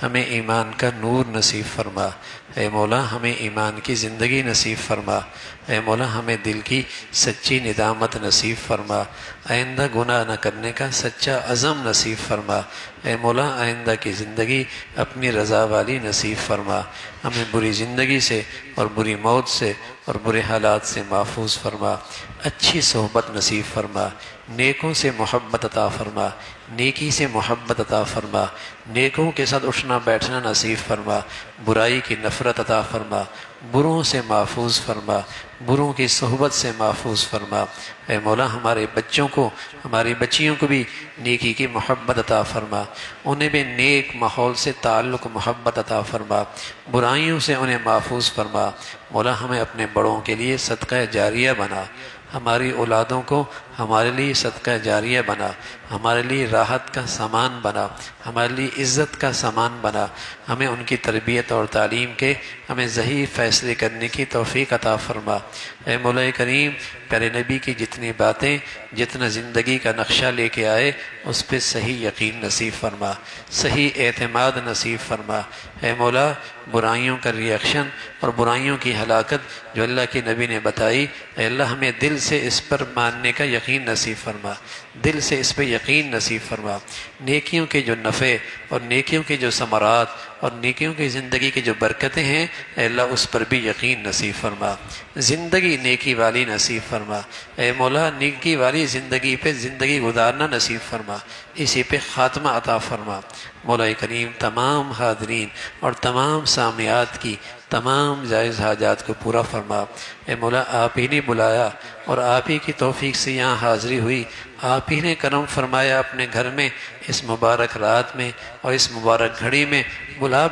A: ہمیں ایمان کا نور نصیب فرما۔ اے مولا ہمیں ایمان کی زندگی نصیب فرما۔ اے مولا ہمیں دل کی سچی ندامت نصیب فرما، آئندہ گناہ نہ کرنے کا سچا عزم نصیب فرما۔ اے مولا آئندہ کی زندگی اپنی رضا والی نصیب فرما، ہمیں بری زندگی سے اور بری موت سے اور برے حالات سے محفوظ فرما، اچھی صحبت نصیب فرما، نیکوں سے محبت عطا فرما، نیکی سے محبت عطا فرما، نیکوں کے ساتھ اٹھنا بیٹھنا نصیب فرما، برائی کی نفرت عطا فرما، بروں سے محفوظ فرما، بروں کی صحبت سے محفوظ فرما۔ اے مولا ہمارے بچوں کو، ہماری بچیوں کو بھی نیکی کی محبت عطا فرما، انہیں بھی نیک ماحول سے تعلق محبت عطا فرما، برائیوں سے انہیں محفوظ فرما۔ مولا ہمیں اپنے بڑوں کے لیے صدقہ جاریہ بنا، ہماری اولادوں کو ہمارے لیے صدقہ جاریہ بنا، ہمارے لیے راحت کا سامان بنا، ہمارے لیے عزت کا سامان بنا۔ ہمیں ان کی تربیت اور تعلیم کے ہمیں صحیح فیصلے کرنے کی توفیق عطا فرما۔ اے مولا کریم، پیارے نبی کی جتنی باتیں، جتنا زندگی کا نقشہ لے کے آئے، اس پہ صحیح یقین نصیب فرما، صحیح اعتماد نصیب فرما۔ اے مولا برائیوں کا ریئیکشن اور برائیوں کی ہلاکت جو اللہ کے نبی نے بتائی، اے اللہ ہمیں دل سے اس پر ماننے کا یقین نصیب فرما، دل سے اس پہ یقین نصیب فرما۔ نیکیوں کے جو نفع اور نیکیوں کے جو ثمرات اور نیکیوں کی زندگی کی جو برکتیں ہیں، اے اللہ اس پر بھی یقین نصیب فرما، زندگی نیکی والی نصیب فرما۔ اے مولا نیکی والی زندگی پہ زندگی گزارنا نصیب فرما، اسی پہ خاتمہ عطا فرما۔ مولا کریم تمام حاضرین اور تمام سامعات کی تمام جائز حاجات کو پورا فرما۔ اے مولا آپ ہی نے بلایا اور آپ ہی کی توفیق سے یہاں حاضری ہوئی، آپ ہی نے کرم فرمایا اپنے گھر میں اس مبارک رات میں اور اس مبارک گھڑی میں بلایا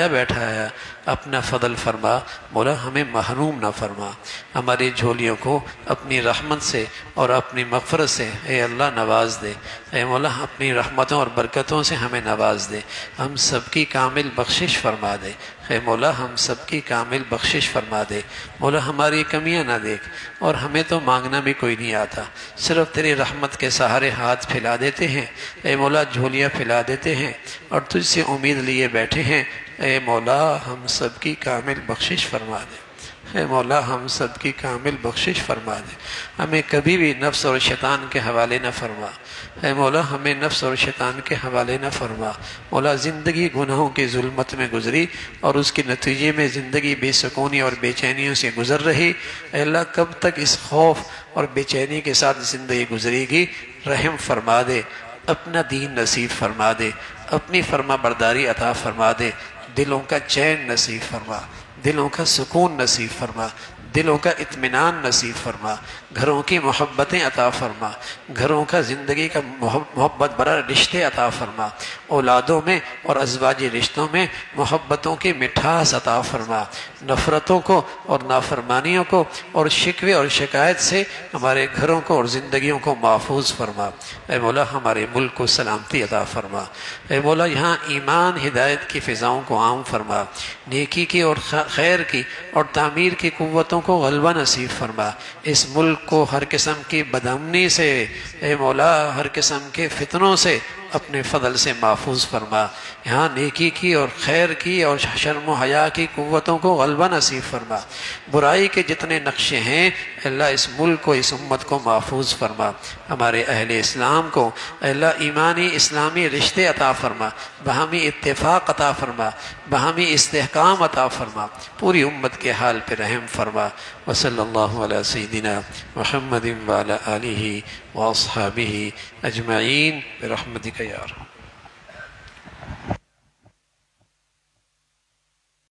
A: بیٹھا ہے۔ اپنا فضل فرما مولا، ہمیں محروم نہ فرما، ہماری جھولیوں کو اپنی رحمت سے اور اپنی مغفرت سے اے اللہ نواز دے، اے مولا اپنی رحمتوں اور برکتوں سے ہمیں نواز دے، ہم سب کی کامل بخشش فرما دے، اے مولا ہم سب کی کامل بخشش فرما دے، مولا ہماری کمیاں نہ دیکھ، اور ہمیں تو مانگنا بھی کوئی نہیں آتا، صرف تیری رحمت کے سہارے ہاتھ پھیلا دیتے ہیں، اے مولا جھولیاں پھیلا دیتے ہیں اور تجھ سے امید لیے بیٹھے ہیں، اے مولا ہم سب کی کامل بخشش فرما دے، اے مولا ہم سب کی کامل بخشش فرما دے، ہمیں کبھی بھی نفس اور شیطان کے حوالے نہ فرما، اے مولا ہمیں نفس اور شیطان کے حوالے نہ فرما، مولا زندگی گناہوں کی ظلمت میں گزری اور اس کے نتیجے میں زندگی بے سکونی اور بے چینیوں سے گزر رہی، اے اللہ کب تک اس خوف اور بے چینی کے ساتھ زندگی گزرے گی، رحم فرما دے، اپنا دین نصیب فرما دے، اپنی فرما برداری عطا فرما دے، دلوں کا چین نصیب فرما، دلوں کا سکون نصیب فرما، دلوں کا اطمینان نصیب فرما، گھروں کی محبتیں عطا فرما، گھروں کا زندگی کا محبت برا رشتے عطا فرما، اولادوں میں اور ازواجی رشتوں میں محبتوں کی مٹھاس عطا فرما، نفرتوں کو اور نافرمانیوں کو اور شکوے اور شکایت سے ہمارے گھروں کو اور زندگیوں کو محفوظ فرما، اے مولا ہمارے ملک کو سلامتی عطا فرما، اے مولا یہاں ایمان ہدایت کی فضاؤں کو عام فرما، نیکی کی اور خیر کی اور تعمیر کی قوتوں کو غلبہ نصیب فرما، اس ملک کو ہر قسم کی بدامنی سے اے مولا ہر قسم کے فتنوں سے اپنے فضل سے محفوظ فرما، یہاں نیکی کی اور خیر کی اور شرم و حیا کی قوتوں کو غلبہ نصیب فرما، برائی کے جتنے نقشے ہیں اللہ اس ملک کو اس امت کو محفوظ فرما، ہمارے اہل اسلام کو اللہ ایمانی اسلامی رشتے عطا فرما، باہمی اتفاق عطا فرما، باہمی استحکام عطا فرما، پوری امت کے حال پہ رحم فرما، وصلی اللہ علی سیدنا محمد وعلی آلہ واصحابہ اجمعین برحمتک یا ارحم۔